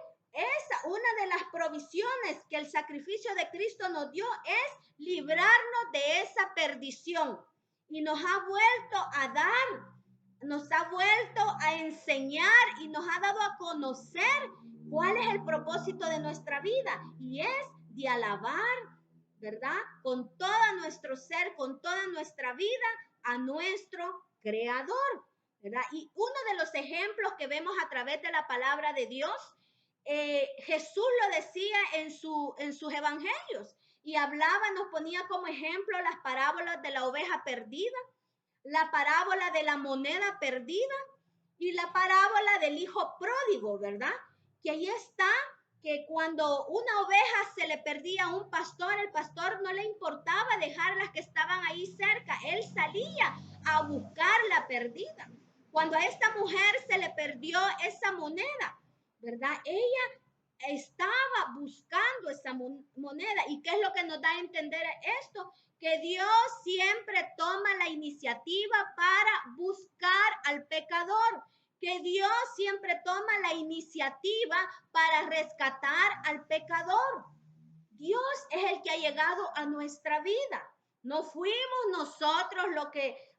una de las provisiones que el sacrificio de Cristo nos dio es librarnos de esa perdición. Y nos ha vuelto a dar, nos ha vuelto a enseñar y nos ha dado a conocer cuál es el propósito de nuestra vida. Y es de alabar, ¿verdad? Con todo nuestro ser, con toda nuestra vida, a nuestro Creador, ¿verdad? Y uno de los ejemplos que vemos a través de la palabra de Dios, Jesús lo decía en sus evangelios y hablaba, nos ponía como ejemplo las parábolas de la oveja perdida, la parábola de la moneda perdida y la parábola del hijo pródigo, ¿verdad? Que ahí está, que cuando una oveja se le perdía a un pastor, el pastor no le importaba dejar las que estaban ahí cerca, él salía a buscar la perdida. Cuando a esta mujer se le perdió esa moneda, ¿verdad? Ella estaba buscando esa moneda. ¿Y qué es lo que nos da a entender esto? Que Dios siempre toma la iniciativa para buscar al pecador, que Dios siempre toma la iniciativa para rescatar al pecador. Dios es el que ha llegado a nuestra vida. No fuimos nosotros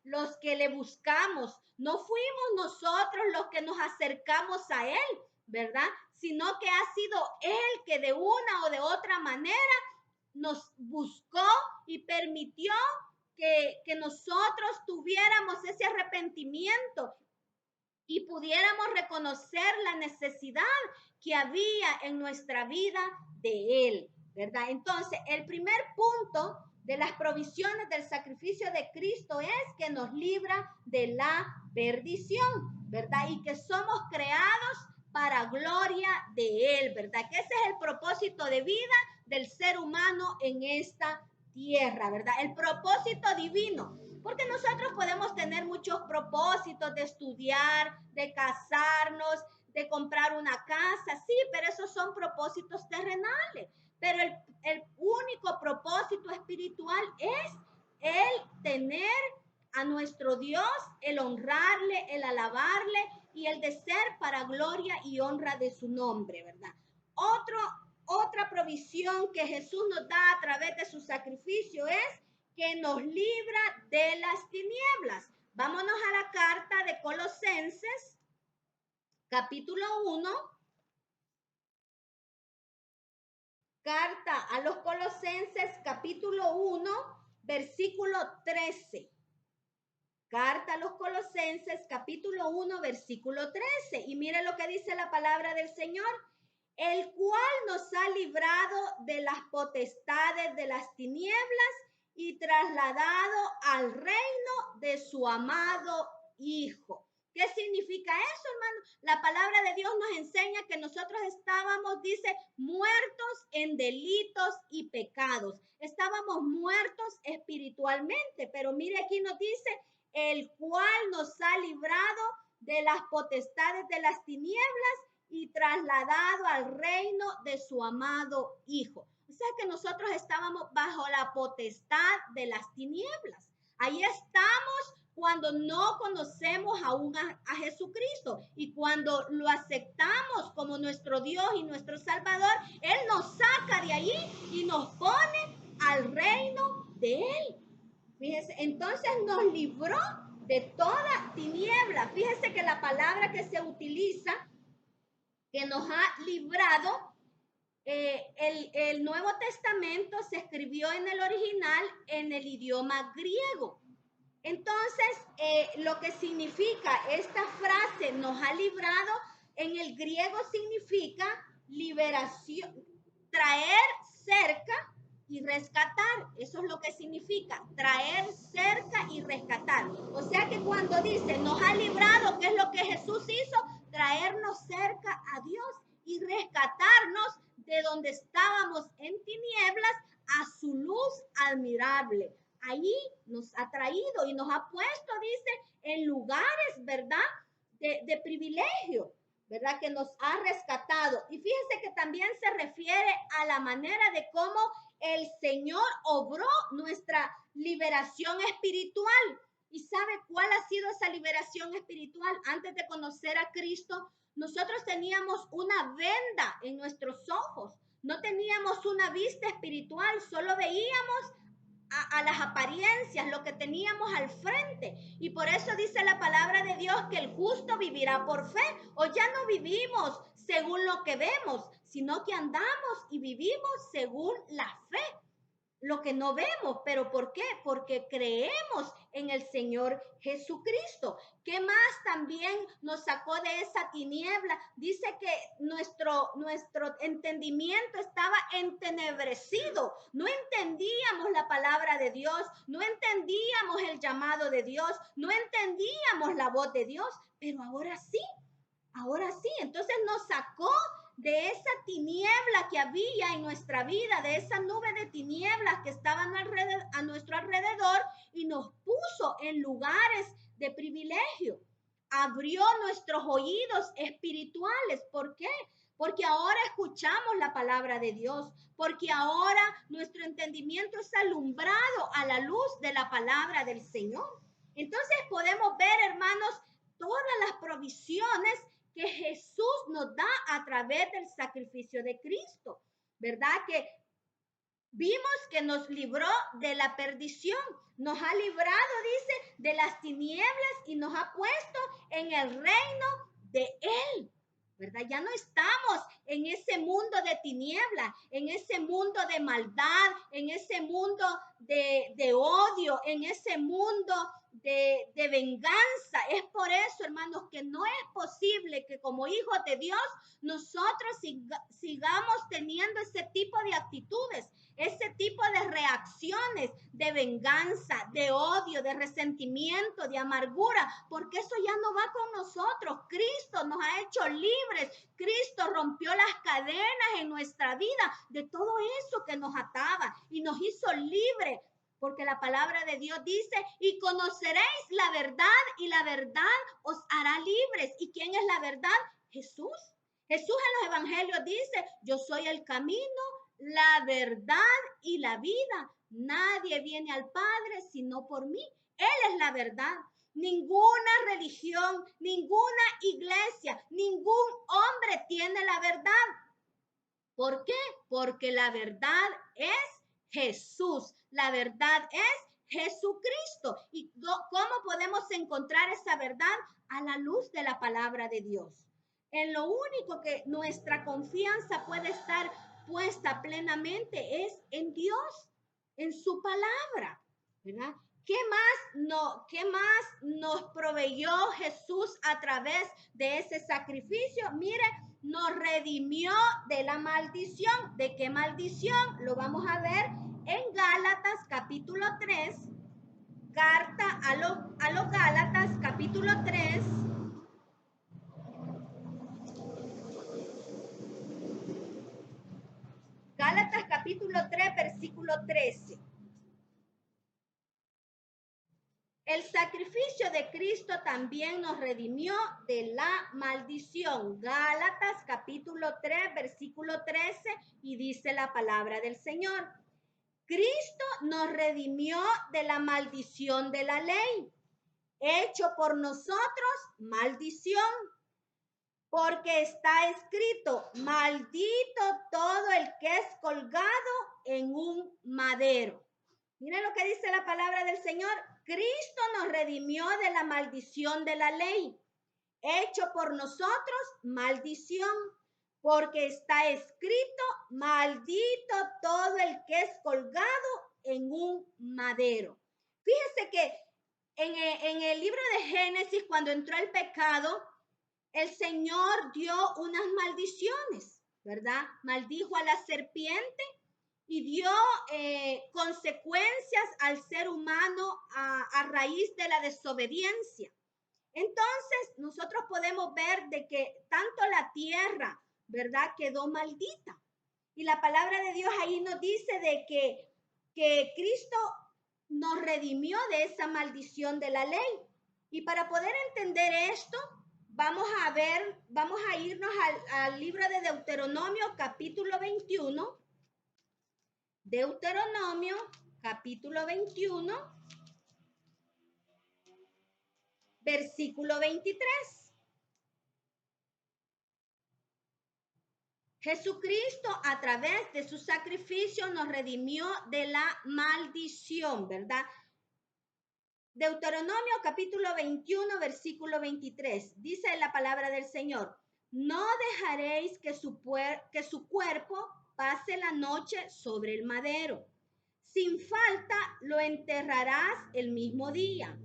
los que le buscamos, no fuimos nosotros los que nos acercamos a Él, ¿verdad? Sino que ha sido Él que de una o de otra manera nos buscó y permitió que nosotros tuviéramos ese arrepentimiento y pudiéramos reconocer la necesidad que había en nuestra vida de Él, ¿verdad? Entonces, el primer punto de las provisiones del sacrificio de Cristo es que nos libra de la perdición, ¿verdad? Y que somos creados para gloria de Él, ¿verdad? Que ese es el propósito de vida del ser humano en esta tierra, ¿verdad? El propósito divino. Porque nosotros podemos tener muchos propósitos de estudiar, de casarnos, de comprar una casa, sí, pero esos son propósitos terrenales. Pero el único propósito espiritual es el tener a nuestro Dios, el honrarle, el alabarle y el de ser para gloria y honra de su nombre, ¿verdad? Otra provisión que Jesús nos da a través de su sacrificio es que nos libra de las tinieblas. Vámonos a la carta de Colosenses, capítulo 1. Carta a los Colosenses, capítulo 1, versículo 13. Carta a los Colosenses, capítulo 1, versículo 13. Y mire lo que dice la palabra del Señor. El cual nos ha librado de las potestades de las tinieblas y trasladado al reino de su amado Hijo. ¿Qué significa eso, hermano? La palabra de Dios nos enseña que nosotros estábamos, dice, muertos en delitos y pecados. Estábamos muertos espiritualmente, pero mire aquí nos dice, el cual nos ha librado de las potestades de las tinieblas y trasladado al reino de su amado Hijo. O sea que nosotros estábamos bajo la potestad de las tinieblas. Ahí estamos cuando no conocemos aún a Jesucristo y cuando lo aceptamos como nuestro Dios y nuestro Salvador, Él nos saca de allí y nos pone al reino de Él. Fíjese, entonces nos libró de toda tiniebla. Fíjese que la palabra que se utiliza, que nos ha librado, el Nuevo Testamento se escribió en el original en el idioma griego. Entonces, lo que significa esta frase, nos ha librado, en el griego significa liberación, traer cerca y rescatar. Eso es lo que significa, traer cerca y rescatar. O sea que cuando dice, nos ha librado, ¿qué es lo que Jesús hizo? Traernos cerca a Dios y rescatarnos de donde estábamos en tinieblas a ha traído y nos ha puesto, dice, en lugares, ¿verdad? De privilegio, ¿verdad? Que nos ha rescatado. Y fíjese que también se refiere a la manera de cómo el Señor obró nuestra liberación espiritual. ¿Y sabe cuál ha sido esa liberación espiritual? Antes de conocer a Cristo, nosotros teníamos una venda en nuestros ojos. No teníamos una vista espiritual, solo veíamos a las apariencias, lo que teníamos al frente. Y por eso dice la palabra de Dios que el justo vivirá por fe. O ya no vivimos según lo que vemos, sino que andamos y vivimos según la fe. Lo que no vemos, pero ¿por qué? Porque creemos en el Señor Jesucristo. ¿Qué más también nos sacó de esa tiniebla? Dice que nuestro entendimiento estaba entenebrecido. No entendíamos la palabra de Dios, no entendíamos el llamado de Dios, no entendíamos la voz de Dios, pero ahora sí. Ahora sí, entonces nos sacó de esa tiniebla que había en nuestra vida, de esa nube de tinieblas que estaban a nuestro alrededor y nos puso en lugares de privilegio. Abrió nuestros oídos espirituales. ¿Por qué? Porque ahora escuchamos la palabra de Dios, porque ahora nuestro entendimiento es alumbrado a la luz de la palabra del Señor. Entonces podemos ver, hermanos, todas las provisiones que Jesús nos da a través del sacrificio de Cristo, ¿verdad? Que vimos que nos libró de la perdición, nos ha librado, dice, de las tinieblas y nos ha puesto en el reino de Él, ¿verdad? Ya no estamos en ese mundo de tinieblas, en ese mundo de maldad, en ese mundo de odio, en ese mundo de venganza. Es por eso, hermanos, que no es posible que como hijos de Dios nosotros sigamos teniendo ese tipo de actitudes, ese tipo de reacciones de venganza, de odio, de resentimiento, de amargura, porque eso ya no va con nosotros. Cristo nos ha hecho libres. Cristo rompió las cadenas en nuestra vida de todo eso que nos ataba y nos hizo libres. Porque la palabra de Dios dice, y conoceréis la verdad y la verdad os hará libres. ¿Y quién es la verdad? Jesús. Jesús en los evangelios dice, yo soy el camino, la verdad y la vida. Nadie viene al Padre sino por mí. Él es la verdad. Ninguna religión, ninguna iglesia, ningún hombre tiene la verdad. ¿Por qué? Porque la verdad es Jesús. La verdad es Jesucristo. ¿Y cómo podemos encontrar esa verdad? A la luz de la palabra de Dios. En lo único que nuestra confianza puede estar puesta plenamente es en Dios, en su palabra, ¿verdad? ¿Qué más nos proveyó Jesús a través de ese sacrificio? Mire, nos redimió de la maldición. ¿De qué maldición? Lo vamos a ver en Gálatas capítulo 3, carta a los Gálatas capítulo 3. Gálatas capítulo 3, versículo 13. El sacrificio de Cristo también nos redimió de la maldición. Gálatas capítulo 3, versículo 13, y dice la palabra del Señor. Cristo nos redimió de la maldición de la ley, hecho por nosotros maldición, porque está escrito, maldito todo el que es colgado en un madero. Miren lo que dice la palabra del Señor. Cristo nos redimió de la maldición de la ley, hecho por nosotros maldición, porque está escrito, maldito todo el que es colgado en un madero. Fíjese que en el libro de Génesis, cuando entró el pecado, el Señor dio unas maldiciones, ¿verdad? Maldijo a la serpiente y dio consecuencias al ser humano a raíz de la desobediencia. Entonces, nosotros podemos ver de que tanto la tierra, ¿verdad?, quedó maldita. Y la palabra de Dios ahí nos dice de que Cristo nos redimió de esa maldición de la ley. Y para poder entender esto, vamos a irnos al libro de Deuteronomio, capítulo 21. Deuteronomio, capítulo 21, versículo 23. Jesucristo, a través de su sacrificio, nos redimió de la maldición, ¿verdad? Deuteronomio capítulo 21, versículo 23. Dice la palabra del Señor: no dejaréis que su cuerpo pase la noche sobre el madero. Sin falta lo enterrarás el mismo día,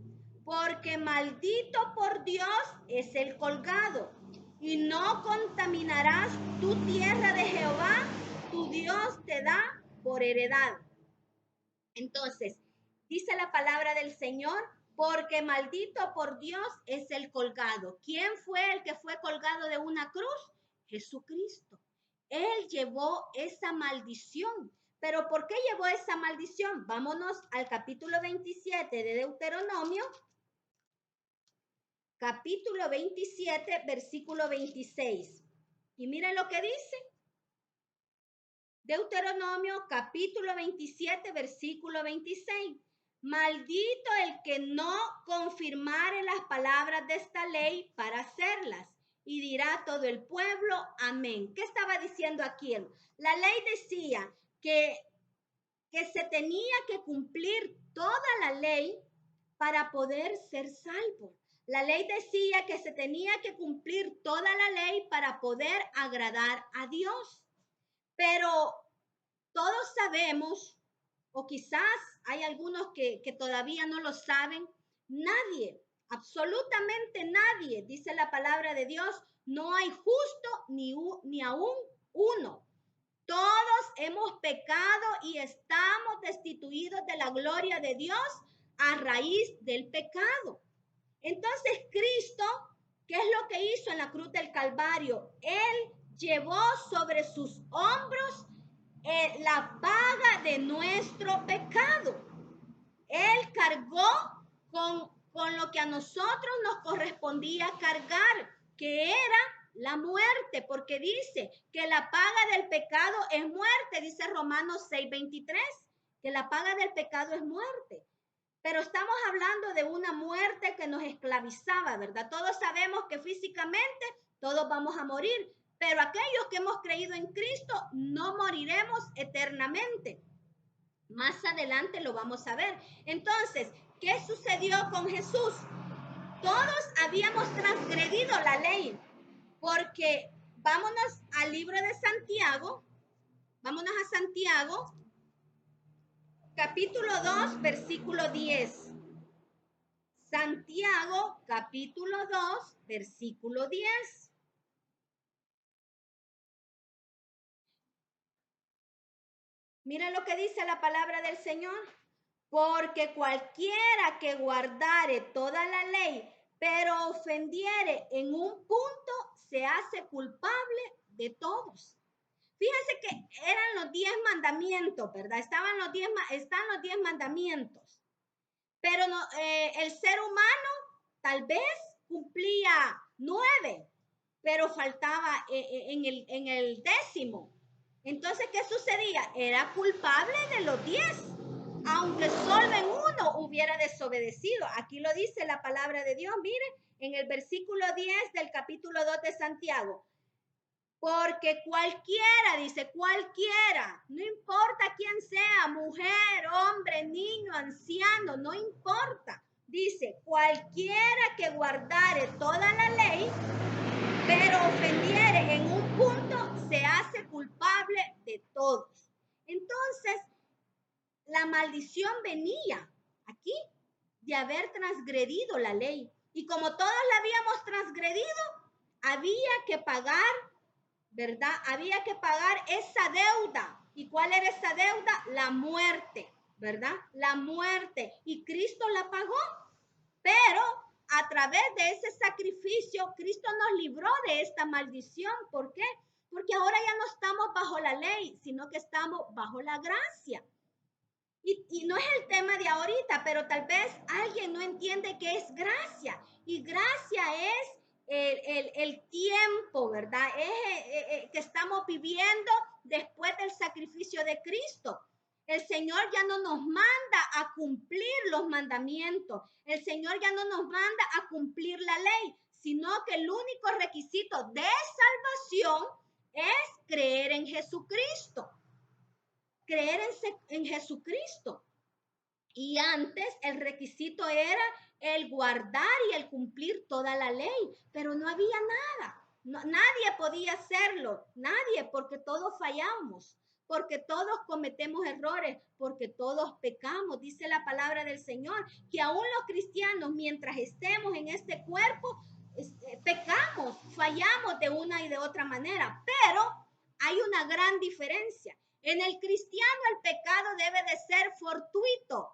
porque maldito por Dios es el colgado, y no contaminarás tu tierra de Jehová, tu Dios te da por heredad. Entonces, dice la palabra del Señor, porque maldito por Dios es el colgado. ¿Quién fue el que fue colgado de una cruz? Jesucristo. Él llevó esa maldición. ¿Pero por qué llevó esa maldición? Vámonos al capítulo 27 de Deuteronomio. Capítulo 27, versículo 26. Y miren lo que dice. Deuteronomio capítulo 27, versículo 26. Maldito el que no confirmare las palabras de esta ley para hacerlas. Y dirá todo el pueblo, amén. ¿Qué estaba diciendo aquí? La ley decía que se tenía que cumplir toda la ley para poder ser salvo. La ley decía que se tenía que cumplir toda la ley para poder agradar a Dios. Pero todos sabemos, o quizás hay algunos que todavía no lo saben, nadie, absolutamente nadie, dice la palabra de Dios, no hay justo ni aún uno. Todos hemos pecado y estamos destituidos de la gloria de Dios a raíz del pecado. Entonces Cristo, ¿qué es lo que hizo en la cruz del Calvario? Él llevó sobre sus hombros la paga de nuestro pecado. Él cargó con lo que a nosotros nos correspondía cargar, que era la muerte, porque dice que la paga del pecado es muerte, dice Romanos 6:23, que la paga del pecado es muerte. Pero estamos hablando de una muerte que nos esclavizaba, ¿verdad? Todos sabemos que físicamente todos vamos a morir, pero aquellos que hemos creído en Cristo no moriremos eternamente. Más adelante lo vamos a ver. Entonces, ¿qué sucedió con Jesús? Todos habíamos transgredido la ley, porque vámonos al libro de Santiago, vámonos a Santiago, capítulo 2, versículo 10. Santiago, capítulo 2, versículo 10. Mira lo que dice la palabra del Señor. Porque cualquiera que guardare toda la ley, pero ofendiere en un punto, se hace culpable de todos. Fíjense que eran los 10 mandamientos, ¿verdad? Están los 10 mandamientos. Pero no, el ser humano tal vez cumplía 9, pero faltaba en el 10º. Entonces, ¿qué sucedía? Era culpable de los 10, aunque solo en uno hubiera desobedecido. Aquí lo dice la palabra de Dios, miren, en el versículo 10 del capítulo 2 de Santiago. Porque cualquiera, dice, cualquiera, no importa quién sea, mujer, hombre, niño, anciano, no importa. Dice, cualquiera que guardare toda la ley, pero ofendiere en un punto, se hace culpable de todos. Entonces, la maldición venía aquí de haber transgredido la ley. Y como todos la habíamos transgredido, había que pagar, ¿verdad? Había que pagar esa deuda. ¿Y cuál era esa deuda? La muerte, ¿verdad? La muerte. Y Cristo la pagó. Pero a través de ese sacrificio, Cristo nos libró de esta maldición. ¿Por qué? Porque ahora ya no estamos bajo la ley, sino que estamos bajo la gracia. Y no es el tema de ahorita, pero tal vez alguien no entiende qué es gracia. Y gracia es el tiempo, ¿verdad? Es que estamos viviendo después del sacrificio de Cristo. El Señor ya no nos manda a cumplir los mandamientos. El Señor ya no nos manda a cumplir la ley, sino que el único requisito de salvación es creer en Jesucristo. Creer en Jesucristo. Y antes el requisito era el guardar y el cumplir toda la ley, pero no había nada. No, nadie podía hacerlo, nadie, porque todos fallamos, porque todos cometemos errores, porque todos pecamos. Dice la palabra del Señor que aún los cristianos, mientras estemos en este cuerpo, pecamos, fallamos de una y de otra manera, pero hay una gran diferencia. En el cristiano el pecado debe de ser fortuito.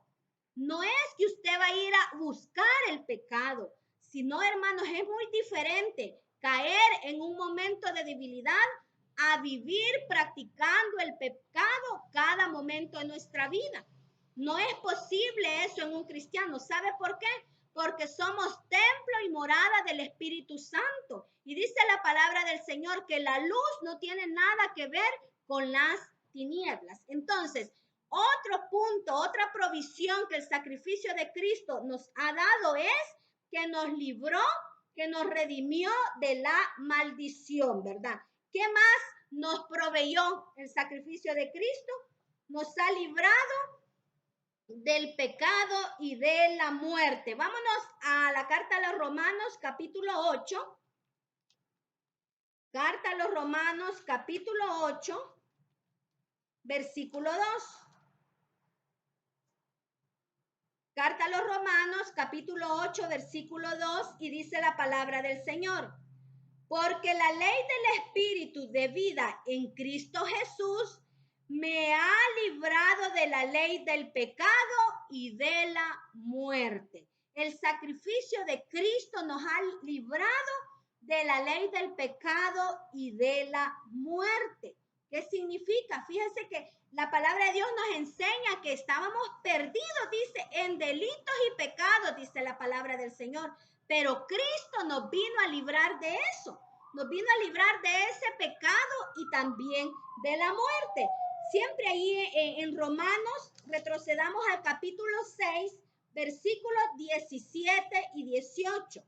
No es que usted va a ir a buscar el pecado, sino, hermanos, es muy diferente caer en un momento de debilidad a vivir practicando el pecado cada momento de nuestra vida. No es posible eso en un cristiano. ¿Sabe por qué? Porque somos templo y morada del Espíritu Santo. Y dice la palabra del Señor que la luz no tiene nada que ver con las tinieblas. Entonces, otro punto, otra provisión que el sacrificio de Cristo nos ha dado es que nos libró, que nos redimió de la maldición, ¿verdad? ¿Qué más nos proveyó el sacrificio de Cristo? Nos ha librado del pecado y de la muerte. Vámonos a la carta a los Romanos, capítulo 8. Carta a los Romanos, capítulo 8, versículo 2. Carta a los Romanos, capítulo 8, versículo 2, y dice la palabra del Señor. Porque la ley del Espíritu de vida en Cristo Jesús me ha librado de la ley del pecado y de la muerte. El sacrificio de Cristo nos ha librado de la ley del pecado y de la muerte. ¿Qué significa? Fíjense que la palabra de Dios nos enseña que estábamos perdidos, dice, en delitos y pecados, dice la palabra del Señor. Pero Cristo nos vino a librar de eso. Nos vino a librar de ese pecado y también de la muerte. Siempre ahí en Romanos, retrocedamos al capítulo 6, versículos 17 y 18.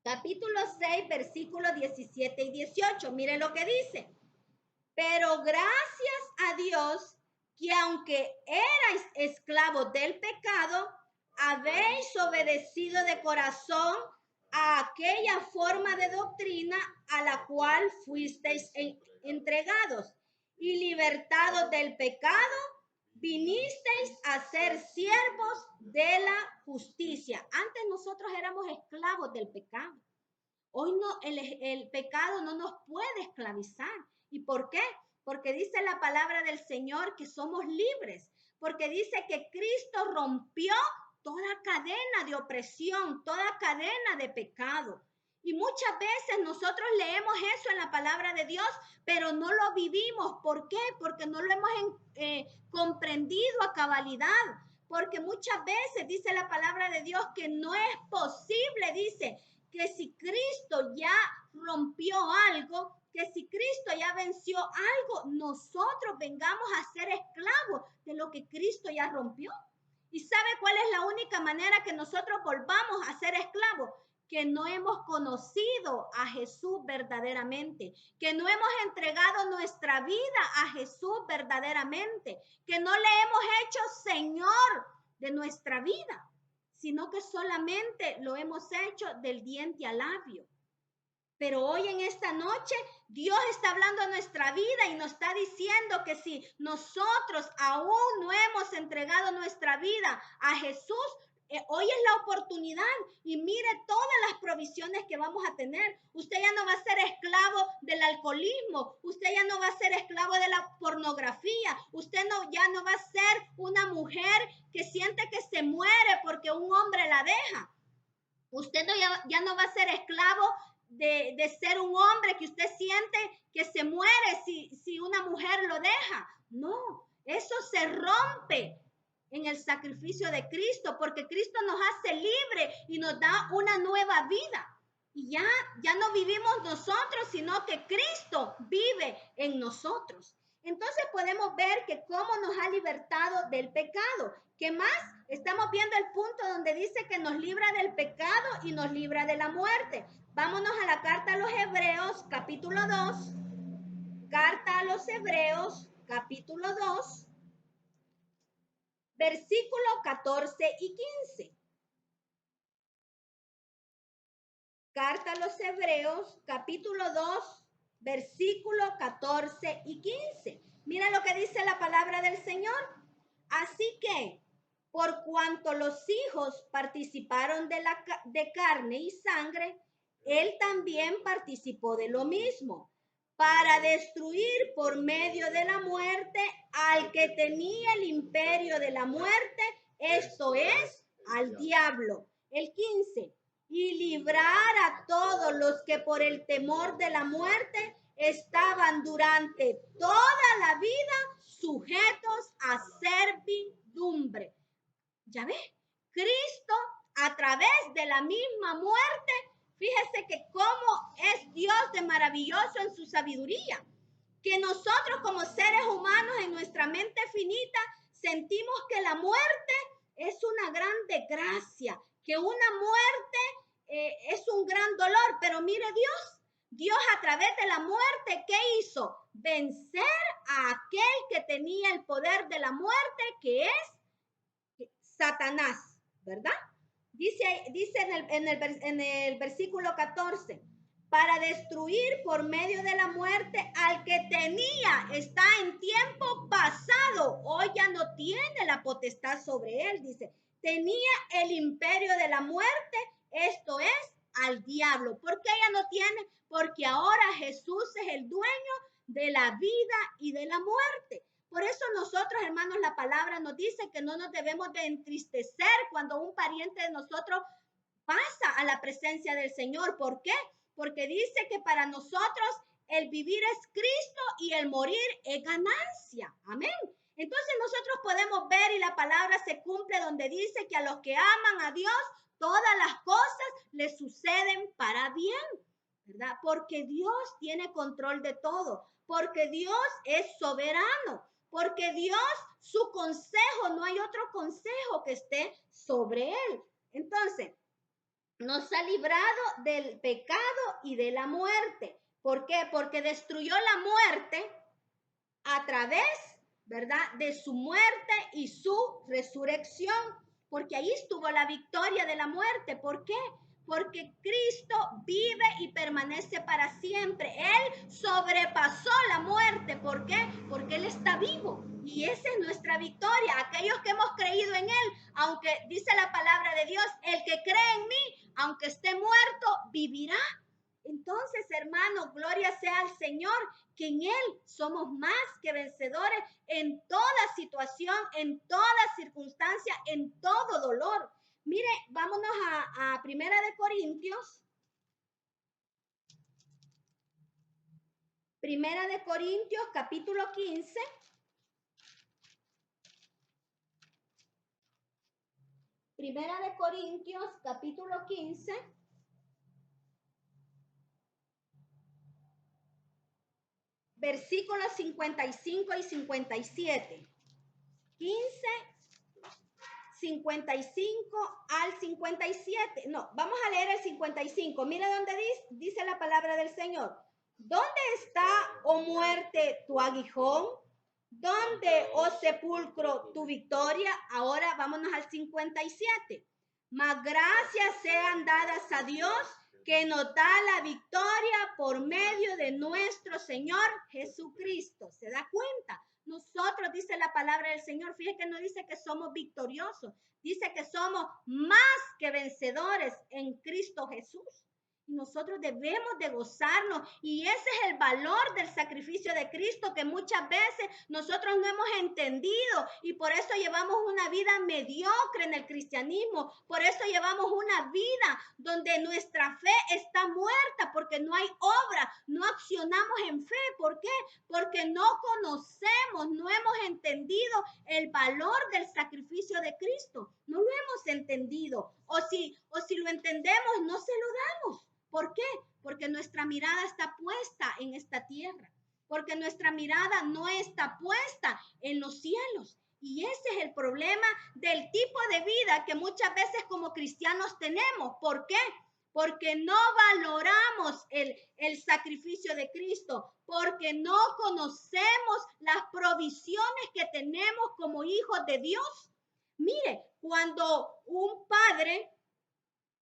Capítulo 6, versículos 17 y 18. Miren lo que dice. Pero gracias a Dios que aunque erais esclavos del pecado, habéis obedecido de corazón a aquella forma de doctrina a la cual fuisteis entregados, y libertados del pecado, vinisteis a ser siervos de la justicia. Antes nosotros éramos esclavos del pecado. Hoy no, el pecado no nos puede esclavizar. ¿Y por qué? Porque dice la palabra del Señor que somos libres. Porque dice que Cristo rompió toda cadena de opresión, toda cadena de pecado. Y muchas veces nosotros leemos eso en la palabra de Dios, pero no lo vivimos. ¿Por qué? Porque no lo hemos comprendido a cabalidad. Porque muchas veces dice la palabra de Dios que no es posible, dice, que si Cristo ya rompió algo, que si Cristo ya venció algo, nosotros vengamos a ser esclavos de lo que Cristo ya rompió. ¿Y sabe cuál es la única manera que nosotros volvamos a ser esclavos? Que no hemos conocido a Jesús verdaderamente, que no hemos entregado nuestra vida a Jesús verdaderamente, que no le hemos hecho Señor de nuestra vida, sino que solamente lo hemos hecho del diente al labio. Pero hoy en esta noche Dios está hablando a nuestra vida y nos está diciendo que si nosotros aún no hemos entregado nuestra vida a Jesús, hoy es la oportunidad y mire todas las provisiones que vamos a tener. Usted ya no va a ser esclavo del alcoholismo, usted ya no va a ser esclavo de la pornografía, usted ya no va a ser una mujer que siente que se muere porque un hombre la deja. Usted ya no va a ser esclavo de ser un hombre que usted siente que se muere si una mujer lo deja. No, Eso se rompe en el sacrificio de Cristo, porque Cristo nos hace libre y nos da una nueva vida. Y ya no vivimos nosotros, sino que Cristo vive en nosotros. Entonces podemos ver que cómo nos ha libertado del pecado. ¿Qué más? Estamos viendo el punto donde dice que nos libra del pecado y nos libra de la muerte. Vámonos a la carta a los Hebreos, capítulo 2. Carta a los Hebreos, capítulo 2, versículos 14 y 15. Carta a los Hebreos, capítulo 2, versículos 14 y 15. Mira lo que dice la palabra del Señor. Así que, por cuanto los hijos participaron de carne y sangre, él también participó de lo mismo, para destruir por medio de la muerte al que tenía el imperio de la muerte, esto es, al diablo. El 15. Y librar a todos los que por el temor de la muerte estaban durante toda la vida sujetos a servidumbre. ¿Ya ves? Cristo, a través de la misma muerte, fíjese que cómo es Dios de maravilloso en su sabiduría, que nosotros como seres humanos en nuestra mente finita sentimos que la muerte es una gran desgracia, que una muerte es un gran dolor, pero mire Dios a través de la muerte, ¿qué hizo? Vencer a aquel que tenía el poder de la muerte, que es Satanás, ¿verdad? Dice en el versículo 14, para destruir por medio de la muerte al que tenía, está en tiempo pasado, hoy ya no tiene la potestad sobre él, dice, tenía el imperio de la muerte, esto es, al diablo. ¿Por qué ya no tiene? Porque ahora Jesús es el dueño de la vida y de la muerte. Por eso nosotros, hermanos, la palabra nos dice que no nos debemos de entristecer cuando un pariente de nosotros pasa a la presencia del Señor. ¿Por qué? Porque dice que para nosotros el vivir es Cristo y el morir es ganancia. Amén. Entonces nosotros podemos ver y la palabra se cumple donde dice que a los que aman a Dios, todas las cosas les suceden para bien, ¿verdad? Porque Dios tiene control de todo, porque Dios es soberano, porque Dios, su consejo, no hay otro consejo que esté sobre él. Entonces, nos ha librado del pecado y de la muerte. ¿Por qué? Porque destruyó la muerte a través, ¿verdad?, de su muerte y su resurrección. Porque ahí estuvo la victoria de la muerte. ¿Por qué? Porque Cristo vive y permanece para siempre. Él sobrepasó la muerte. ¿Por qué? Porque Él está vivo. Y esa es nuestra victoria. Aquellos que hemos creído en Él, aunque dice la palabra de Dios, el que cree en mí, aunque esté muerto, vivirá. Entonces, hermano, gloria sea al Señor, que en Él somos más que vencedores en toda situación, en toda circunstancia, en todo dolor. Mire, vámonos a Primera de Corintios. Primera de Corintios, capítulo 15. Primera de Corintios, capítulo 15. Versículos 55 y 57. 15, 55 al 57. No, vamos a leer el 55. Mira dónde dice la palabra del Señor. ¿Dónde está, oh muerte, tu aguijón? ¿Dónde, oh sepulcro, tu victoria? Ahora vámonos al 57. Mas gracias sean dadas a Dios que nos da la victoria por medio de nuestro Señor Jesucristo. ¿Se da cuenta? Nosotros, dice la palabra del Señor, fíjate que no dice que somos victoriosos, dice que somos más que vencedores en Cristo Jesús. Y nosotros debemos de gozarnos. Y ese es el valor del sacrificio de Cristo que muchas veces nosotros no hemos entendido. Y por eso llevamos una vida mediocre en el cristianismo. Por eso llevamos una vida donde nuestra fe está muerta porque no hay obra, no accionamos en fe. ¿Por qué? Porque no conocemos, no hemos entendido el valor del sacrificio de Cristo. No lo hemos entendido. O si lo entendemos, no se lo damos. ¿Por qué? Porque nuestra mirada está puesta en esta tierra. Porque nuestra mirada no está puesta en los cielos. Y ese es el problema del tipo de vida que muchas veces como cristianos tenemos. ¿Por qué? Porque no valoramos el sacrificio de Cristo, porque no conocemos las provisiones que tenemos como hijos de Dios. Mire, cuando un padre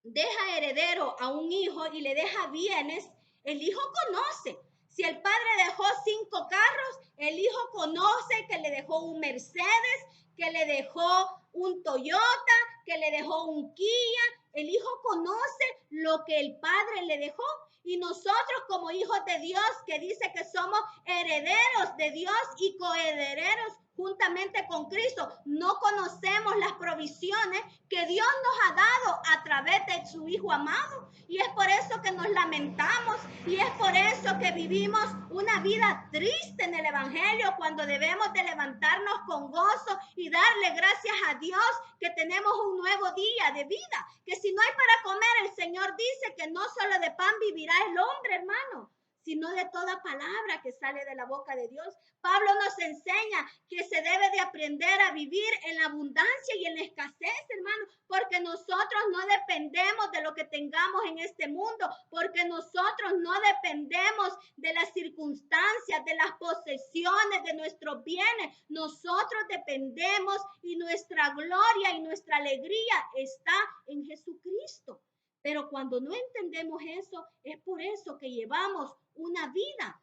deja heredero a un hijo y le deja bienes, el hijo conoce. Si el padre dejó 5 carros, el hijo conoce que le dejó un Mercedes, que le dejó un Toyota, que le dejó un Kia. El hijo conoce lo que el padre le dejó. Y nosotros como hijos de Dios, que dice que somos herederos de Dios y coherederos juntamente con Cristo, no conocemos las provisiones que Dios nos ha dado a través de su Hijo amado. Y es por eso que nos lamentamos y es por eso que vivimos una vida triste en el Evangelio, cuando debemos de levantarnos con gozo y darle gracias a Dios que tenemos un nuevo día de vida. Que si no hay para comer, el Señor dice que no solo de pan vivirá el hombre, hermano, sino de toda palabra que sale de la boca de Dios. Pablo nos enseña que se debe de aprender a vivir en la abundancia y en la escasez, hermano, porque nosotros no dependemos de lo que tengamos en este mundo, porque nosotros no dependemos de las circunstancias, de las posesiones, de nuestros bienes. Nosotros dependemos y nuestra gloria y nuestra alegría está en Jesucristo. Pero cuando no entendemos eso, es por eso que llevamos una vida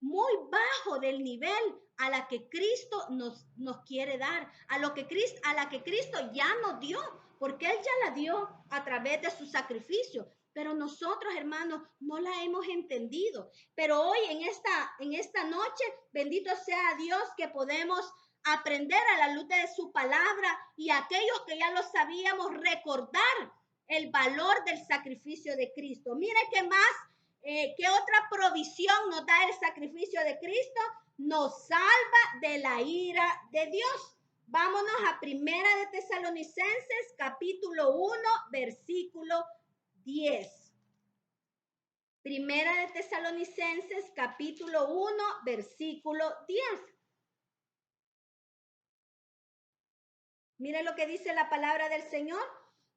muy bajo del nivel a la que Cristo nos quiere dar, a la que Cristo ya nos dio, porque Él ya la dio a través de su sacrificio. Pero nosotros, hermanos, no la hemos entendido. Pero hoy, en esta noche, bendito sea Dios que podemos aprender a la luz de su palabra, y aquellos que ya lo sabíamos, recordar el valor del sacrificio de Cristo. Mire qué más, qué otra provisión nos da el sacrificio de Cristo. Nos salva de la ira de Dios. Vámonos a Primera de Tesalonicenses, capítulo 1, versículo 10. Primera de Tesalonicenses, capítulo 1, versículo 10. Mire lo que dice la palabra del Señor.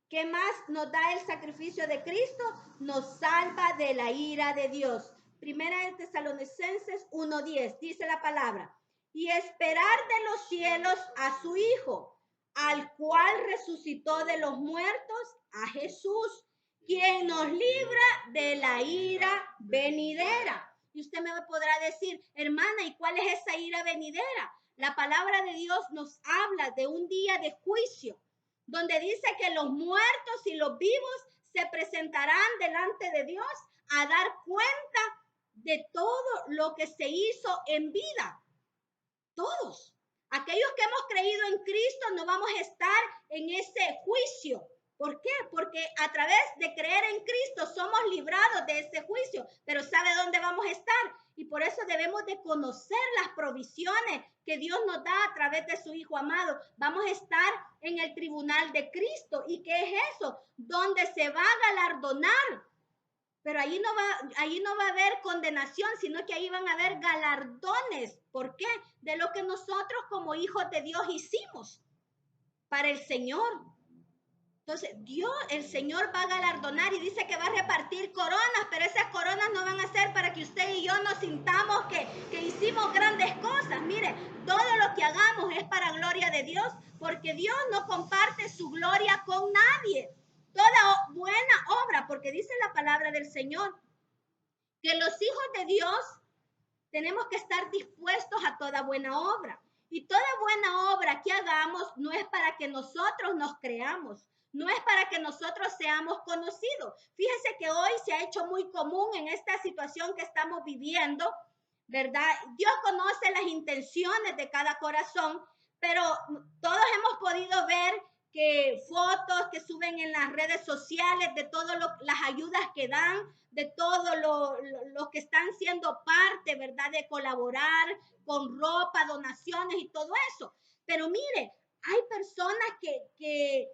¿Qué más nos da el sacrificio de Cristo? Nos salva de la ira de Dios. Primera de Tesalonicenses 1:10 dice la palabra: y esperar de los cielos a su Hijo, al cual resucitó de los muertos, a Jesús, quien nos libra de la ira venidera. Y usted me podrá decir, hermana, ¿y cuál es esa ira venidera? La palabra de Dios nos habla de un día de juicio, donde dice que los muertos y los vivos se presentarán delante de Dios a dar cuenta de todo lo que se hizo en vida. Todos. Aquellos que hemos creído en Cristo no vamos a estar en ese juicio. ¿Por qué? Porque a través de creer en Cristo somos librados de ese juicio. Pero ¿sabe dónde vamos a estar? Y por eso debemos de conocer las provisiones que Dios nos da a través de su Hijo amado. Vamos a estar en el tribunal de Cristo. ¿Y qué es eso? Donde se va a galardonar. Pero ahí no va a haber condenación, sino que ahí van a haber galardones. ¿Por qué? De lo que nosotros como hijos de Dios hicimos para el Señor. Entonces, el Señor va a galardonar y dice que va a repartir coronas, pero esas coronas no van a ser para que usted y yo nos sintamos que hicimos grandes cosas. Mire, todo lo que hagamos es para gloria de Dios, porque Dios no comparte su gloria con nadie. Toda buena obra, porque dice la palabra del Señor, que los hijos de Dios tenemos que estar dispuestos a toda buena obra. Y toda buena obra que hagamos no es para que nosotros nos creamos, no es para que nosotros seamos conocidos. Fíjese que hoy se ha hecho muy común en esta situación que estamos viviendo, ¿verdad? Dios conoce las intenciones de cada corazón, pero todos hemos podido ver que fotos que suben en las redes sociales de todas las ayudas que dan, de todo lo que están siendo parte, ¿verdad? De colaborar con ropa, donaciones y todo eso. Pero mire, hay personas que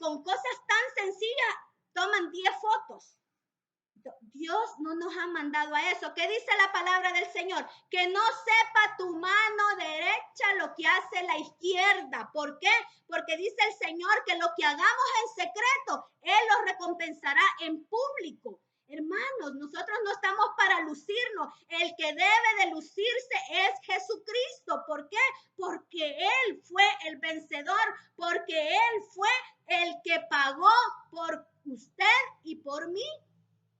con cosas tan sencillas toman 10 fotos. Dios no nos ha mandado a eso. ¿Qué dice la palabra del Señor? Que no sepa tu mano derecha lo que hace la izquierda. ¿Por qué? Porque dice el Señor que lo que hagamos en secreto, Él lo recompensará en público. Hermanos, nosotros no estamos para lucirnos. El que debe de lucirse es Jesucristo. ¿Por qué? Porque Él fue el vencedor, porque Él fue el que pagó por usted y por mí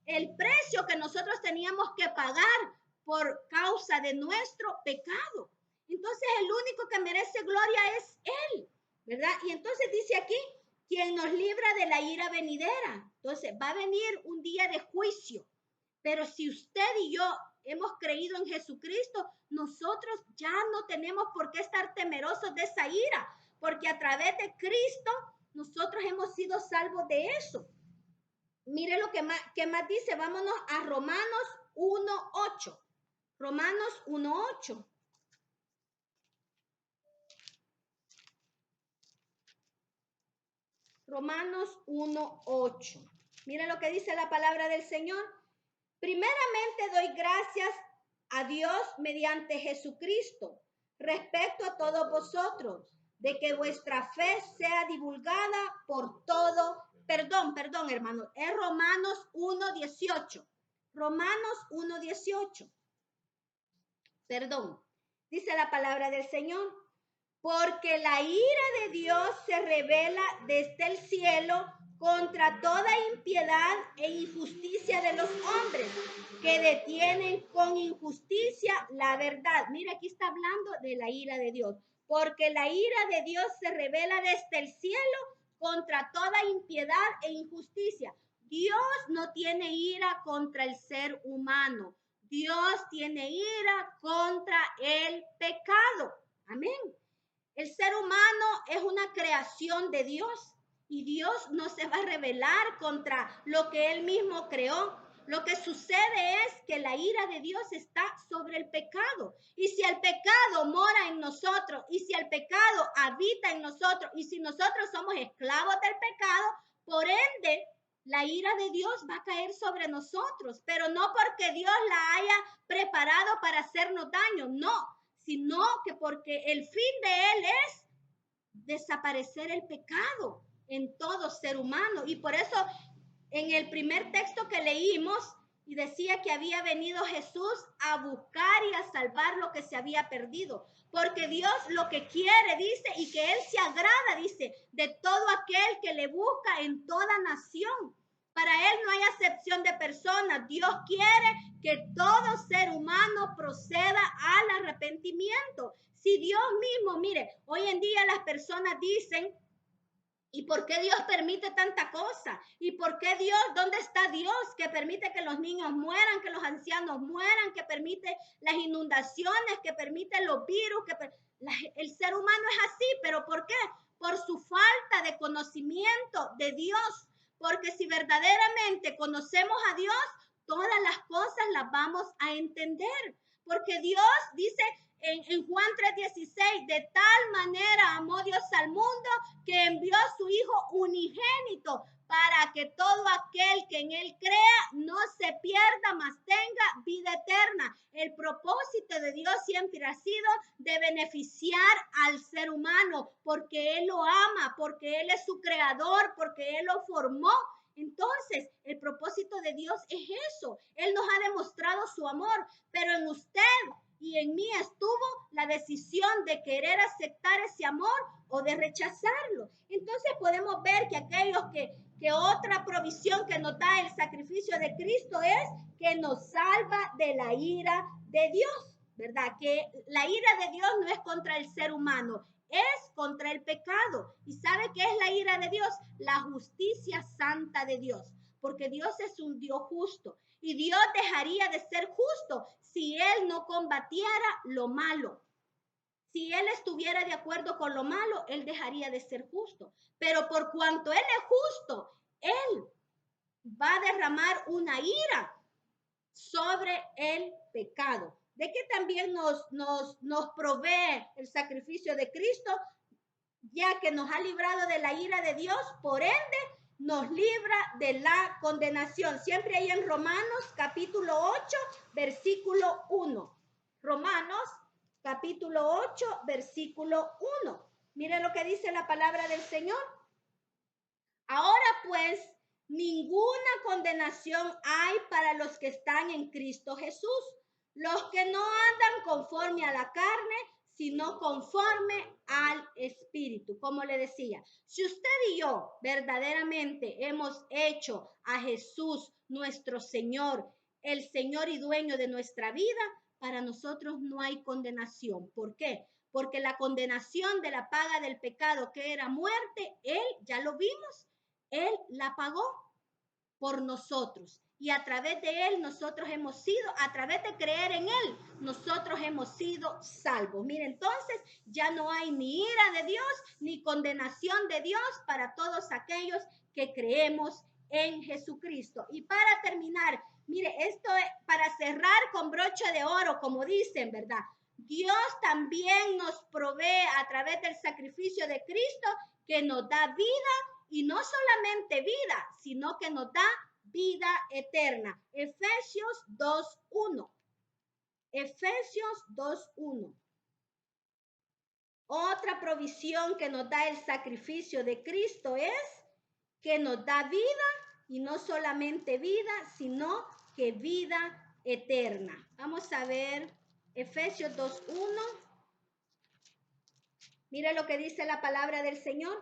el precio que nosotros teníamos que pagar por causa de nuestro pecado. Entonces el único que merece gloria es Él, ¿verdad? Y entonces dice aquí, quien nos libra de la ira venidera. Entonces va a venir un día de juicio, pero si usted y yo hemos creído en Jesucristo, nosotros ya no tenemos por qué estar temerosos de esa ira, porque a través de Cristo nosotros hemos sido salvos de eso. Mire lo que más dice. Vámonos a Romanos 1:8. Romanos 1:8. Romanos 1:8. Mire lo que dice la palabra del Señor. Primeramente doy gracias a Dios mediante Jesucristo respecto a todos vosotros, de que vuestra fe sea divulgada por todo. Perdón, hermano. Es Romanos 1:18. Romanos 1:18. Perdón. Dice la palabra del Señor. Porque la ira de Dios se revela desde el cielo contra toda impiedad e injusticia de los hombres que detienen con injusticia la verdad. Mira, aquí está hablando de la ira de Dios. Porque la ira de Dios se revela desde el cielo contra toda impiedad e injusticia. Dios no tiene ira contra el ser humano. Dios tiene ira contra el pecado. Amén. El ser humano es una creación de Dios y Dios no se va a rebelar contra lo que Él mismo creó. Lo que sucede es que la ira de Dios está sobre el pecado. Y si el pecado mora en nosotros, y si el pecado habita en nosotros, y si nosotros somos esclavos del pecado, por ende, la ira de Dios va a caer sobre nosotros, pero no porque Dios la haya preparado para hacernos daño, no, sino que porque el fin de Él es desaparecer el pecado en todo ser humano. Y por eso en el primer texto que leímos, y decía que había venido Jesús a buscar y a salvar lo que se había perdido. Porque Dios lo que quiere, dice, y que Él se agrada, dice, de todo aquel que le busca en toda nación. Para Él no hay acepción de personas. Dios quiere que todo ser humano proceda al arrepentimiento. Si Dios mismo, mire, hoy en día las personas dicen, ¿y por qué Dios permite tanta cosa? ¿Y por qué Dios, dónde está Dios que permite que los niños mueran, que los ancianos mueran, que permite las inundaciones, que permite los virus? El ser humano es así, ¿pero por qué? Por su falta de conocimiento de Dios. Porque si verdaderamente conocemos a Dios, todas las cosas las vamos a entender. Porque Dios dice en Juan 3:16, de tal manera amó Dios al mundo que envió a su Hijo unigénito para que todo aquel que en Él crea no se pierda, mas tenga vida eterna. El propósito de Dios siempre ha sido de beneficiar al ser humano, porque Él lo ama, porque Él es su creador, porque Él lo formó. Entonces, el propósito de Dios es eso. Él nos ha demostrado su amor, pero en usted y en mí estuvo la decisión de querer aceptar ese amor o de rechazarlo. Entonces podemos ver que aquellos que otra provisión que nos da el sacrificio de Cristo es que nos salva de la ira de Dios, ¿verdad? Que la ira de Dios no es contra el ser humano, es contra el pecado. ¿Y sabe qué es la ira de Dios? La justicia santa de Dios, porque Dios es un Dios justo y Dios dejaría de ser justo si Él no combatiera lo malo. Si Él estuviera de acuerdo con lo malo, Él dejaría de ser justo. Pero por cuanto Él es justo, Él va a derramar una ira sobre el pecado. De que también nos provee el sacrificio de Cristo, ya que nos ha librado de la ira de Dios, por ende nos libra de la condenación. Siempre hay en Romanos capítulo 8, versículo 1. Romanos capítulo 8, versículo 1. Mire lo que dice la palabra del Señor. Ahora pues, ninguna condenación hay para los que están en Cristo Jesús, los que no andan conforme a la carne, sino conforme al Espíritu. Como le decía, si usted y yo verdaderamente hemos hecho a Jesús nuestro Señor, el Señor y dueño de nuestra vida, para nosotros no hay condenación. ¿Por qué? Porque la condenación de la paga del pecado, que era muerte, Él, ya lo vimos, Él la pagó por nosotros. Y a través de Él nosotros hemos sido, a través de creer en Él, nosotros hemos sido salvos. Mire, entonces ya no hay ni ira de Dios, ni condenación de Dios para todos aquellos que creemos en Jesucristo. Y para terminar, mire, esto es para cerrar con broche de oro, como dicen, ¿verdad? Dios también nos provee a través del sacrificio de Cristo, que nos da vida, y no solamente vida, sino que nos da vida eterna. Efesios 2:1. Efesios 2:1. Otra provisión que nos da el sacrificio de Cristo es que nos da vida, y no solamente vida, sino que vida eterna. Vamos a ver Efesios 2:1. Mire lo que dice la palabra del Señor.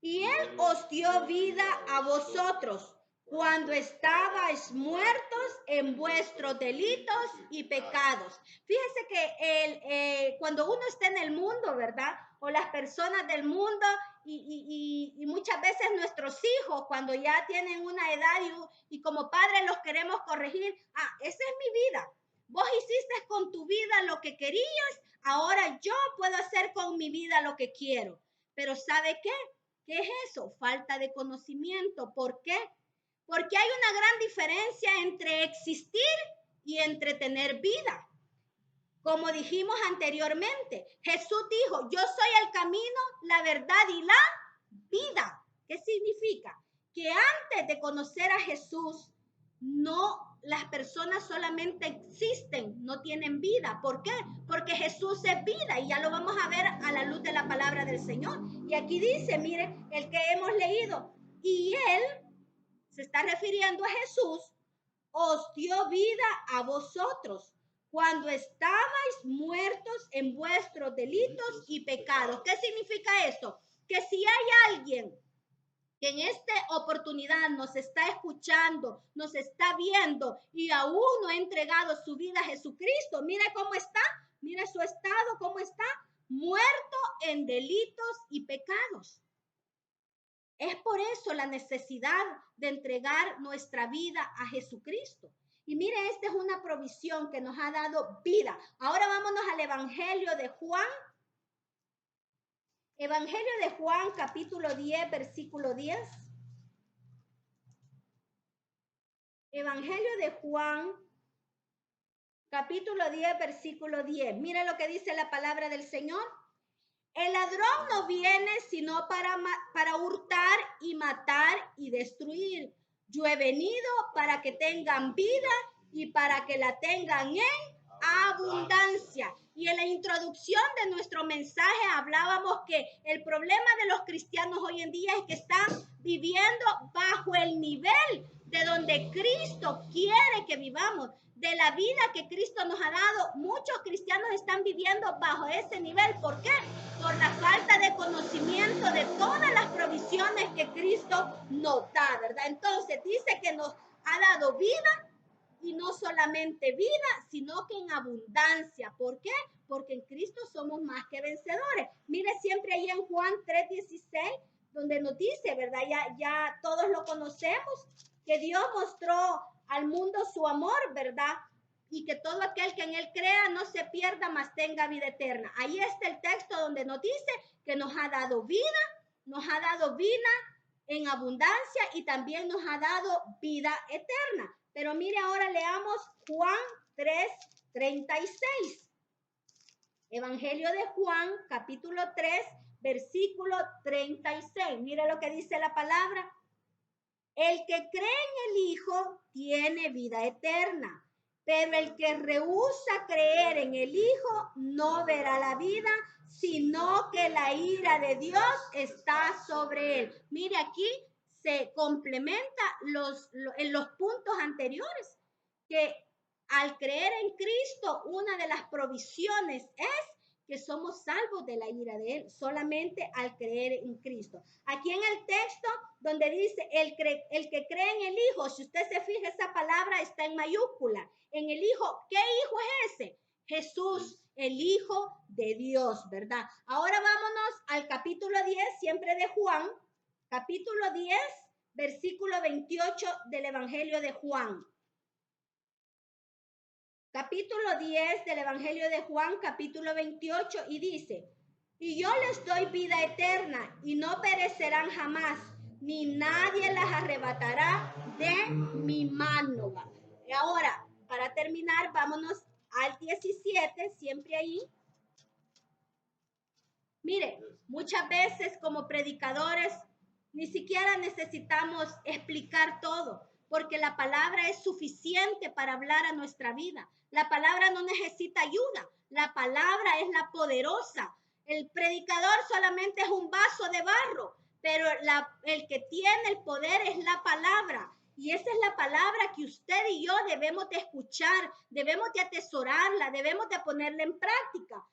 Y Él os dio vida a vosotros cuando estabais muertos en vuestros delitos y pecados. Fíjese que cuando uno está en el mundo, ¿verdad? O las personas del mundo y muchas veces nuestros hijos, cuando ya tienen una edad y como padres los queremos corregir, esa es mi vida. Vos hiciste con tu vida lo que querías, ahora yo puedo hacer con mi vida lo que quiero. Pero ¿sabe qué? ¿Qué es eso? Falta de conocimiento. ¿Por qué? Porque hay una gran diferencia entre existir y entre tener vida. Como dijimos anteriormente, Jesús dijo, yo soy el camino, la verdad y la vida. ¿Qué significa? Que antes de conocer a Jesús, no, las personas solamente existen, no tienen vida. ¿Por qué? Porque Jesús es vida y ya lo vamos a ver a la luz de la palabra del Señor. Y aquí dice, mire, el que hemos leído, y Él se está refiriendo a Jesús, os dio vida a vosotros cuando estabais muertos en vuestros delitos y pecados. ¿Qué significa esto? Que si hay alguien que en esta oportunidad nos está escuchando, nos está viendo y aún no ha entregado su vida a Jesucristo, mire cómo está, mire su estado, cómo está, muerto en delitos y pecados. Es por eso la necesidad de entregar nuestra vida a Jesucristo. Y mire, esta es una provisión que nos ha dado vida. Ahora vámonos al Evangelio de Juan. Evangelio de Juan, capítulo 10, versículo 10. Evangelio de Juan, capítulo 10, versículo 10. Mire lo que dice la palabra del Señor. El ladrón no viene sino para hurtar y matar y destruir. Yo he venido para que tengan vida y para que la tengan en abundancia. Y en la introducción de nuestro mensaje hablábamos que el problema de los cristianos hoy en día es que están viviendo bajo el nivel de donde Cristo quiere que vivamos, de la vida que Cristo nos ha dado. Muchos cristianos están viviendo bajo ese nivel. ¿Por qué? Por la falta de conocimiento de todas las provisiones que Cristo nos da, ¿verdad? Entonces dice que nos ha dado vida y no solamente vida, sino que en abundancia. ¿Por qué? Porque en Cristo somos más que vencedores. Mire siempre ahí en Juan 3:16, donde nos dice, ¿verdad? Ya todos lo conocemos, que Dios mostró al mundo su amor, ¿verdad? Y que todo aquel que en él crea no se pierda, mas tenga vida eterna. Ahí está el texto donde nos dice que nos ha dado vida en abundancia y también nos ha dado vida eterna. Pero mire, ahora leamos Juan 3:36. Evangelio de Juan, capítulo 3, versículo 36. Mire lo que dice la palabra. El que cree en el Hijo tiene vida eterna, pero el que rehúsa creer en el Hijo no verá la vida, sino que la ira de Dios está sobre él. Mire, aquí se complementa en los puntos anteriores, que al creer en Cristo, una de las provisiones es que somos salvos de la ira de él, solamente al creer en Cristo. Aquí en el texto donde dice el que cree en el Hijo, si usted se fija, esa palabra está en mayúscula. En el Hijo, ¿qué Hijo es ese? Jesús, el Hijo de Dios, ¿verdad? Ahora vámonos al capítulo 10, siempre de Juan, capítulo 10, versículo 28 del Evangelio de Juan. Capítulo 10 del Evangelio de Juan, capítulo 28, y dice, y yo les doy vida eterna y no perecerán jamás, ni nadie las arrebatará de mi mano. Y ahora, para terminar, vámonos al 17, siempre ahí. Mire, muchas veces como predicadores ni siquiera necesitamos explicar todo, porque la palabra es suficiente para hablar a nuestra vida. La palabra no necesita ayuda, la palabra es la poderosa. El predicador solamente es un vaso de barro, pero el que tiene el poder es la palabra. Y esa es la palabra que usted y yo debemos de escuchar, debemos de atesorarla, debemos de ponerla en práctica.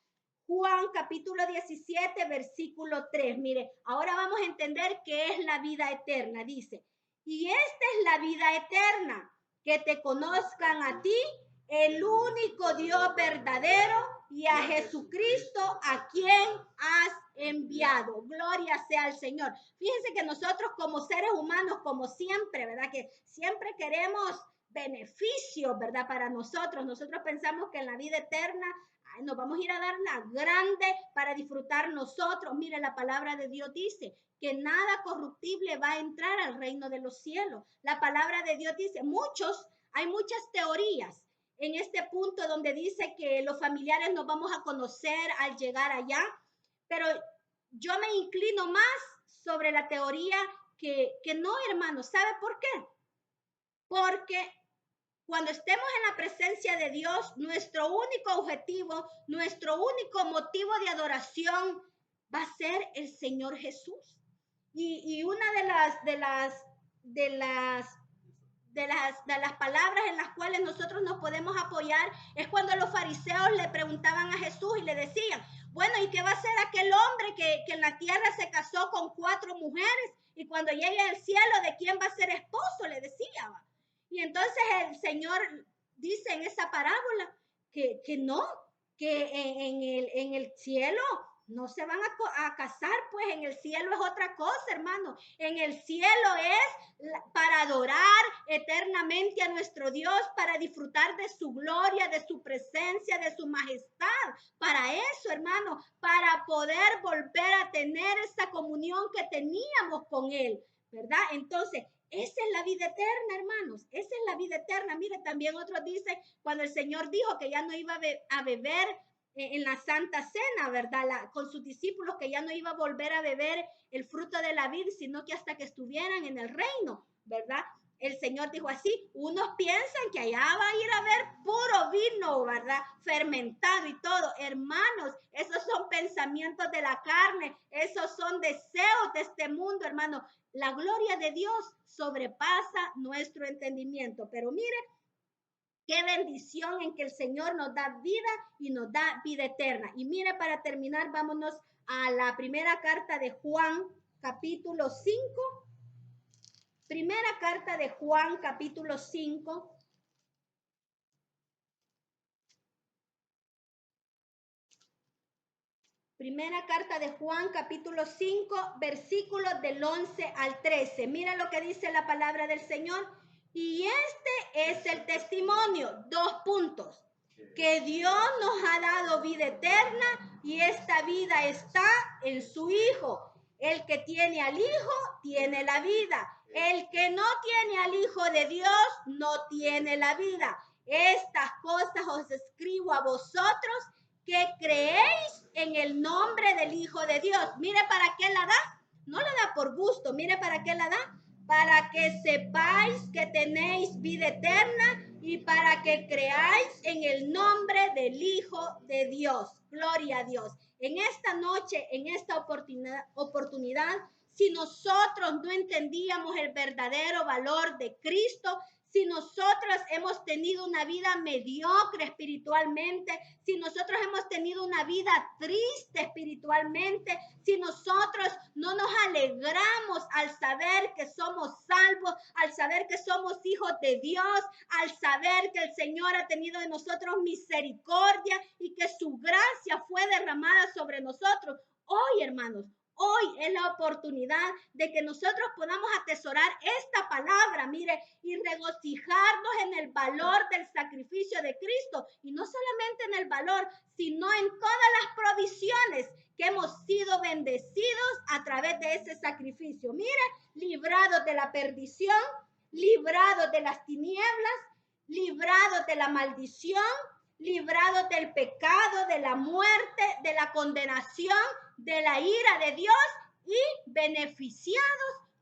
Juan capítulo 17, versículo 3. Mire, ahora vamos a entender qué es la vida eterna. Dice, y esta es la vida eterna, que te conozcan a ti, el único Dios verdadero, y a Jesucristo a quien has enviado. Gloria sea al Señor. Fíjense que nosotros como seres humanos, como siempre, ¿verdad? Que siempre queremos beneficios, ¿verdad? Para nosotros. Nosotros pensamos que en la vida eterna nos vamos a ir a dar la grande para disfrutar nosotros. Mire, la palabra de Dios dice que nada corruptible va a entrar al reino de los cielos. La palabra de Dios dice, hay muchas teorías en este punto donde dice que los familiares nos vamos a conocer al llegar allá, pero yo me inclino más sobre la teoría que no, hermanos. ¿Sabe por qué? Porque cuando estemos en la presencia de Dios, nuestro único objetivo, nuestro único motivo de adoración va a ser el Señor Jesús. Y una de las palabras en las cuales nosotros nos podemos apoyar es cuando los fariseos le preguntaban a Jesús y le decían, bueno, ¿y qué va a hacer aquel hombre que en la tierra se casó con 4 mujeres y cuando llegue al cielo, ¿de quién va a ser esposo? Le decía. Y entonces el Señor dice en esa parábola que no, que en el cielo no se van a casar, pues en el cielo es otra cosa, hermano. En el cielo es para adorar eternamente a nuestro Dios, para disfrutar de su gloria, de su presencia, de su majestad. Para eso, hermano, para poder volver a tener esa comunión que teníamos con Él, ¿verdad? Entonces, esa es la vida eterna, hermanos. Esa es la vida eterna. Mire, también otros dicen, cuando el Señor dijo que ya no iba a beber en la Santa Cena, ¿verdad? Con sus discípulos, que ya no iba a volver a beber el fruto de la vid, sino que hasta que estuvieran en el reino, ¿verdad? El Señor dijo así, unos piensan que allá va a ir a ver puro vino, ¿verdad? Fermentado y todo. Hermanos, esos son pensamientos de la carne, esos son deseos de este mundo, hermano. La gloria de Dios sobrepasa nuestro entendimiento. Pero mire, qué bendición en que el Señor nos da vida y nos da vida eterna. Y mire, para terminar, vámonos a la primera carta de Juan, capítulo 5. Primera carta de Juan, capítulo 5. Primera carta de Juan, capítulo 5, versículos del 11 al 13. Mira lo que dice la palabra del Señor. Y este es el testimonio, 2 puntos, que Dios nos ha dado vida eterna y esta vida está en su Hijo. El que tiene al Hijo tiene la vida. El que no tiene al Hijo de Dios no tiene la vida. Estas cosas os escribo a vosotros que creéis en el nombre del Hijo de Dios. Mire para qué la da. No la da por gusto. Mire para qué la da. Para que sepáis que tenéis vida eterna y para que creáis en el nombre del Hijo de Dios. Gloria a Dios. En esta noche, en esta oportunidad, si nosotros no entendíamos el verdadero valor de Cristo, si nosotros hemos tenido una vida mediocre espiritualmente, si nosotros hemos tenido una vida triste espiritualmente, si nosotros no nos alegramos al saber que somos salvos, al saber que somos hijos de Dios, al saber que el Señor ha tenido de nosotros misericordia y que su gracia fue derramada sobre nosotros. Hoy, hermanos, hoy es la oportunidad de que nosotros podamos atesorar esta palabra, mire, y regocijarnos en el valor del sacrificio de Cristo. Y no solamente en el valor, sino en todas las provisiones que hemos sido bendecidos a través de ese sacrificio. Mire, librados de la perdición, librados de las tinieblas, librados de la maldición, librados del pecado, de la muerte, de la condenación, de la ira de Dios y beneficiados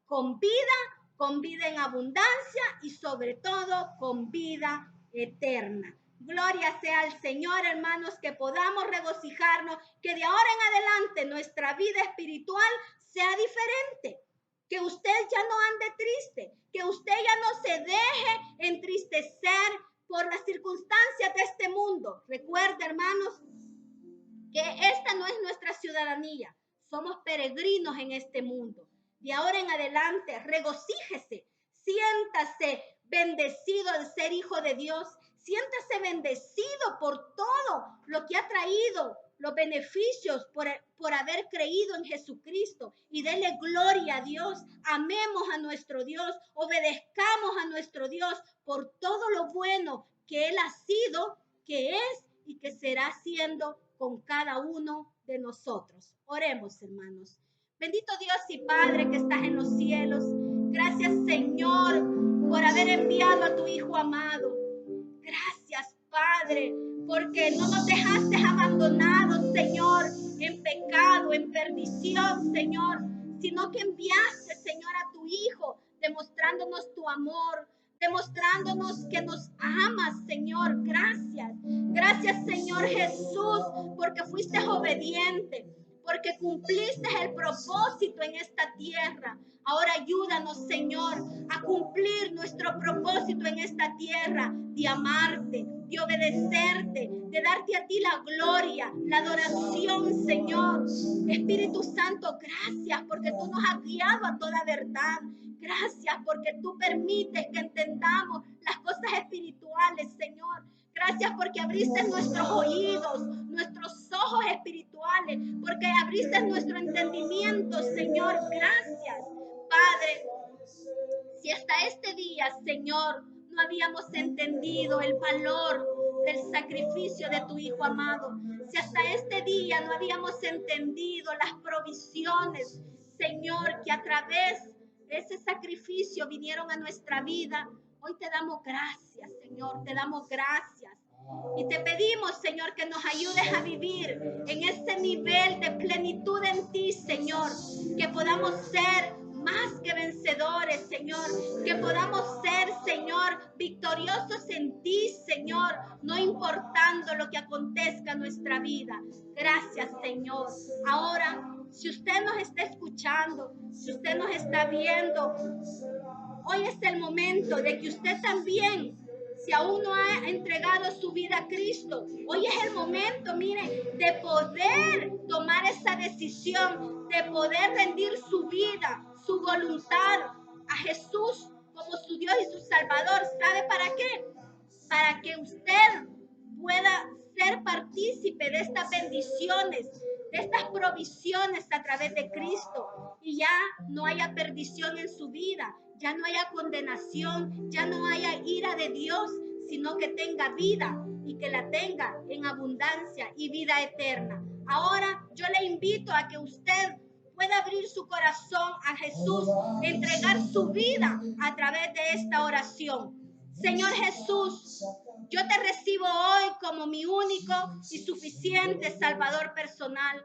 con vida en abundancia y sobre todo con vida eterna. Gloria sea al Señor, hermanos, que podamos regocijarnos, que de ahora en adelante nuestra vida espiritual sea diferente, que usted ya no ande triste, que usted ya no se deje entristecer por las circunstancias de este mundo. Recuerde, hermanos, que esta no es nuestra ciudadanía. Somos peregrinos en este mundo. De ahora en adelante, regocíjese, siéntase bendecido al ser hijo de Dios, siéntase bendecido por todo lo que ha traído, los beneficios por haber creído en Jesucristo y dele gloria a Dios, amemos a nuestro Dios, obedezcamos a nuestro Dios por todo lo bueno que Él ha sido, que es y que será siendo con cada uno de nosotros. Oremos, hermanos. Bendito Dios y Padre que estás en los cielos. Gracias, Señor, por haber enviado a tu Hijo amado. Gracias, Padre, porque no nos dejaste abandonados, Señor, en pecado, en perdición, Señor, sino que enviaste, Señor, a tu Hijo, demostrándonos tu amor, demostrándonos que nos amas, Señor. Gracias. Gracias, Señor Jesús, porque fuiste obediente, porque cumpliste el propósito en esta tierra. Ahora ayúdanos, Señor, a cumplir nuestro propósito en esta tierra, de amarte, de obedecerte, de darte a ti la gloria, la adoración, Señor. Espíritu Santo, gracias porque tú nos has guiado a toda verdad. Gracias porque tú permites que entendamos las cosas espirituales, Señor. Gracias porque abriste nuestros oídos, nuestros ojos espirituales, porque abriste nuestro entendimiento, Señor. Gracias, Padre. Si hasta este día, Señor, no habíamos entendido el valor del sacrificio de tu Hijo amado, si hasta este día no habíamos entendido las provisiones, Señor, que a través de ese sacrificio vinieron a nuestra vida, hoy te damos gracias, Señor, te damos gracias. Y te pedimos, Señor, que nos ayudes a vivir en ese nivel de plenitud en ti, Señor, que podamos ser más que vencedores, Señor, que podamos ser, Señor, victoriosos en ti, Señor, no importando lo que acontezca en nuestra vida. Gracias, Señor. Ahora, si usted nos está escuchando, si usted nos está viendo, hoy es el momento de que usted también, si aún no ha entregado su vida a Cristo, hoy es el momento, mire, de poder tomar esa decisión, de poder rendir su vida, su voluntad a Jesús como su Dios y su Salvador. ¿Sabe para qué? Para que usted pueda ser partícipe de estas bendiciones, de estas provisiones a través de Cristo, y ya no haya perdición en su vida, ya no haya condenación, ya no haya ira de Dios, sino que tenga vida y que la tenga en abundancia y vida eterna. Ahora yo le invito a que usted pueda abrir su corazón a Jesús, entregar su vida a través de esta oración. Señor Jesús, yo te recibo hoy como mi único y suficiente Salvador personal.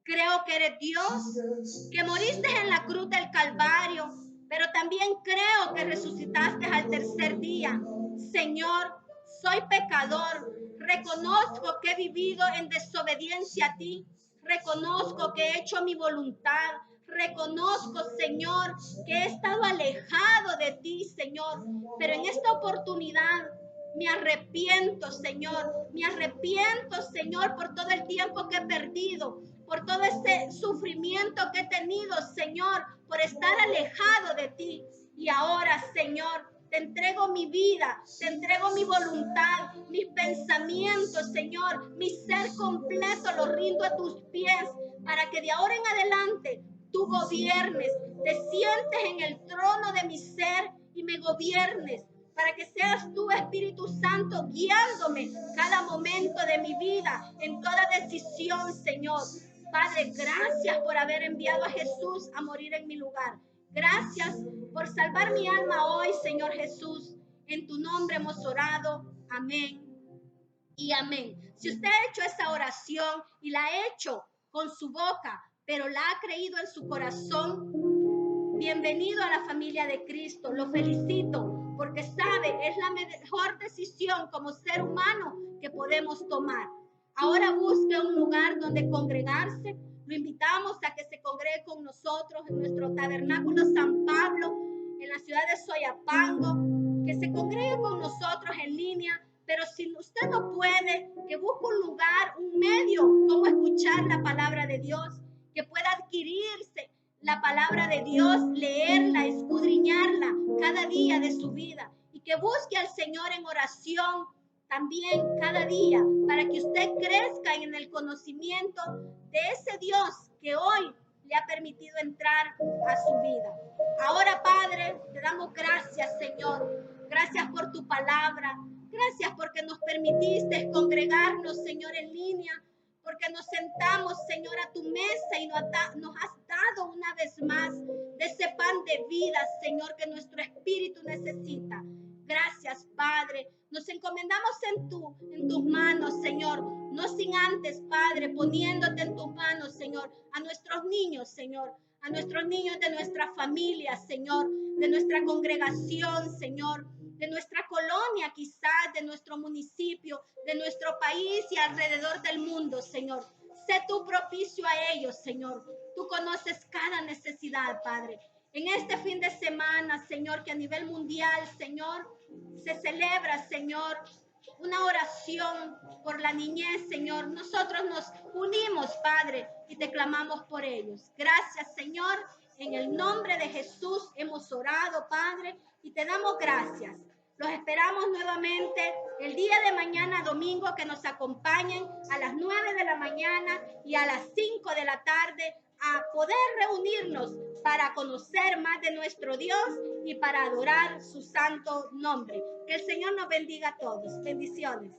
Creo que eres Dios, que moriste en la cruz del Calvario, pero también creo que resucitaste al tercer día. Señor, soy pecador. Reconozco que he vivido en desobediencia a ti. Reconozco que he hecho mi voluntad. Reconozco, Señor, que he estado alejado de ti, Señor. Pero en esta oportunidad me arrepiento, Señor. Me arrepiento, Señor, por todo el tiempo que he perdido, por todo ese sufrimiento que he tenido, Señor, por estar alejado de ti. Y ahora, Señor, te entrego mi vida, te entrego mi voluntad, mis pensamientos, Señor, mi ser completo lo rindo a tus pies, para que de ahora en adelante tú gobiernes, te sientes en el trono de mi ser y me gobiernes, para que seas tú, Espíritu Santo, guiándome cada momento de mi vida, en toda decisión, Señor. Padre, gracias por haber enviado a Jesús a morir en mi lugar. Gracias por salvar mi alma hoy, Señor Jesús. En tu nombre hemos orado. Amén y amén. Si usted ha hecho esa oración y la ha hecho con su boca, pero la ha creído en su corazón, bienvenido a la familia de Cristo. Lo felicito porque sabe, es la mejor decisión como ser humano que podemos tomar. Ahora busque un lugar donde congregarse. Lo invitamos a que se congregue con nosotros en nuestro tabernáculo San Pablo, en la ciudad de Soyapango, que se congregue con nosotros en línea. Pero si usted no puede, que busque un lugar, un medio, como escuchar la palabra de Dios, que pueda adquirirse la palabra de Dios, leerla, escudriñarla cada día de su vida, y que busque al Señor en oración también cada día, para que usted crezca en el conocimiento de ese Dios que hoy le ha permitido entrar a su vida. Ahora, Padre, te damos gracias, Señor. Gracias por tu palabra. Gracias porque nos permitiste congregarnos, Señor, en línea, porque nos sentamos, Señor, a tu mesa y nos has dado una vez más de ese pan de vida, Señor, que nuestro espíritu necesita. Gracias, Padre. Nos encomendamos en tus manos, Señor, no sin antes, Padre, poniéndote en tus manos, Señor, a nuestros niños, Señor, a nuestros niños de nuestra familia, Señor, de nuestra congregación, Señor, de nuestra colonia, quizás de nuestro municipio, de nuestro país y alrededor del mundo, Señor. Sé tú propicio a ellos, Señor. Tú conoces cada necesidad, Padre. En este fin de semana, Señor, que a nivel mundial, Señor, se celebra, Señor, una oración por la niñez, Señor. Nosotros nos unimos, Padre, y te clamamos por ellos. Gracias, Señor. En el nombre de Jesús hemos orado, Padre, y te damos gracias. Los esperamos nuevamente el día de mañana, domingo, que nos acompañen a las 9 de la mañana y a las 5 de la tarde a poder reunirnos para conocer más de nuestro Dios y para adorar su santo nombre. Que el Señor nos bendiga a todos. Bendiciones.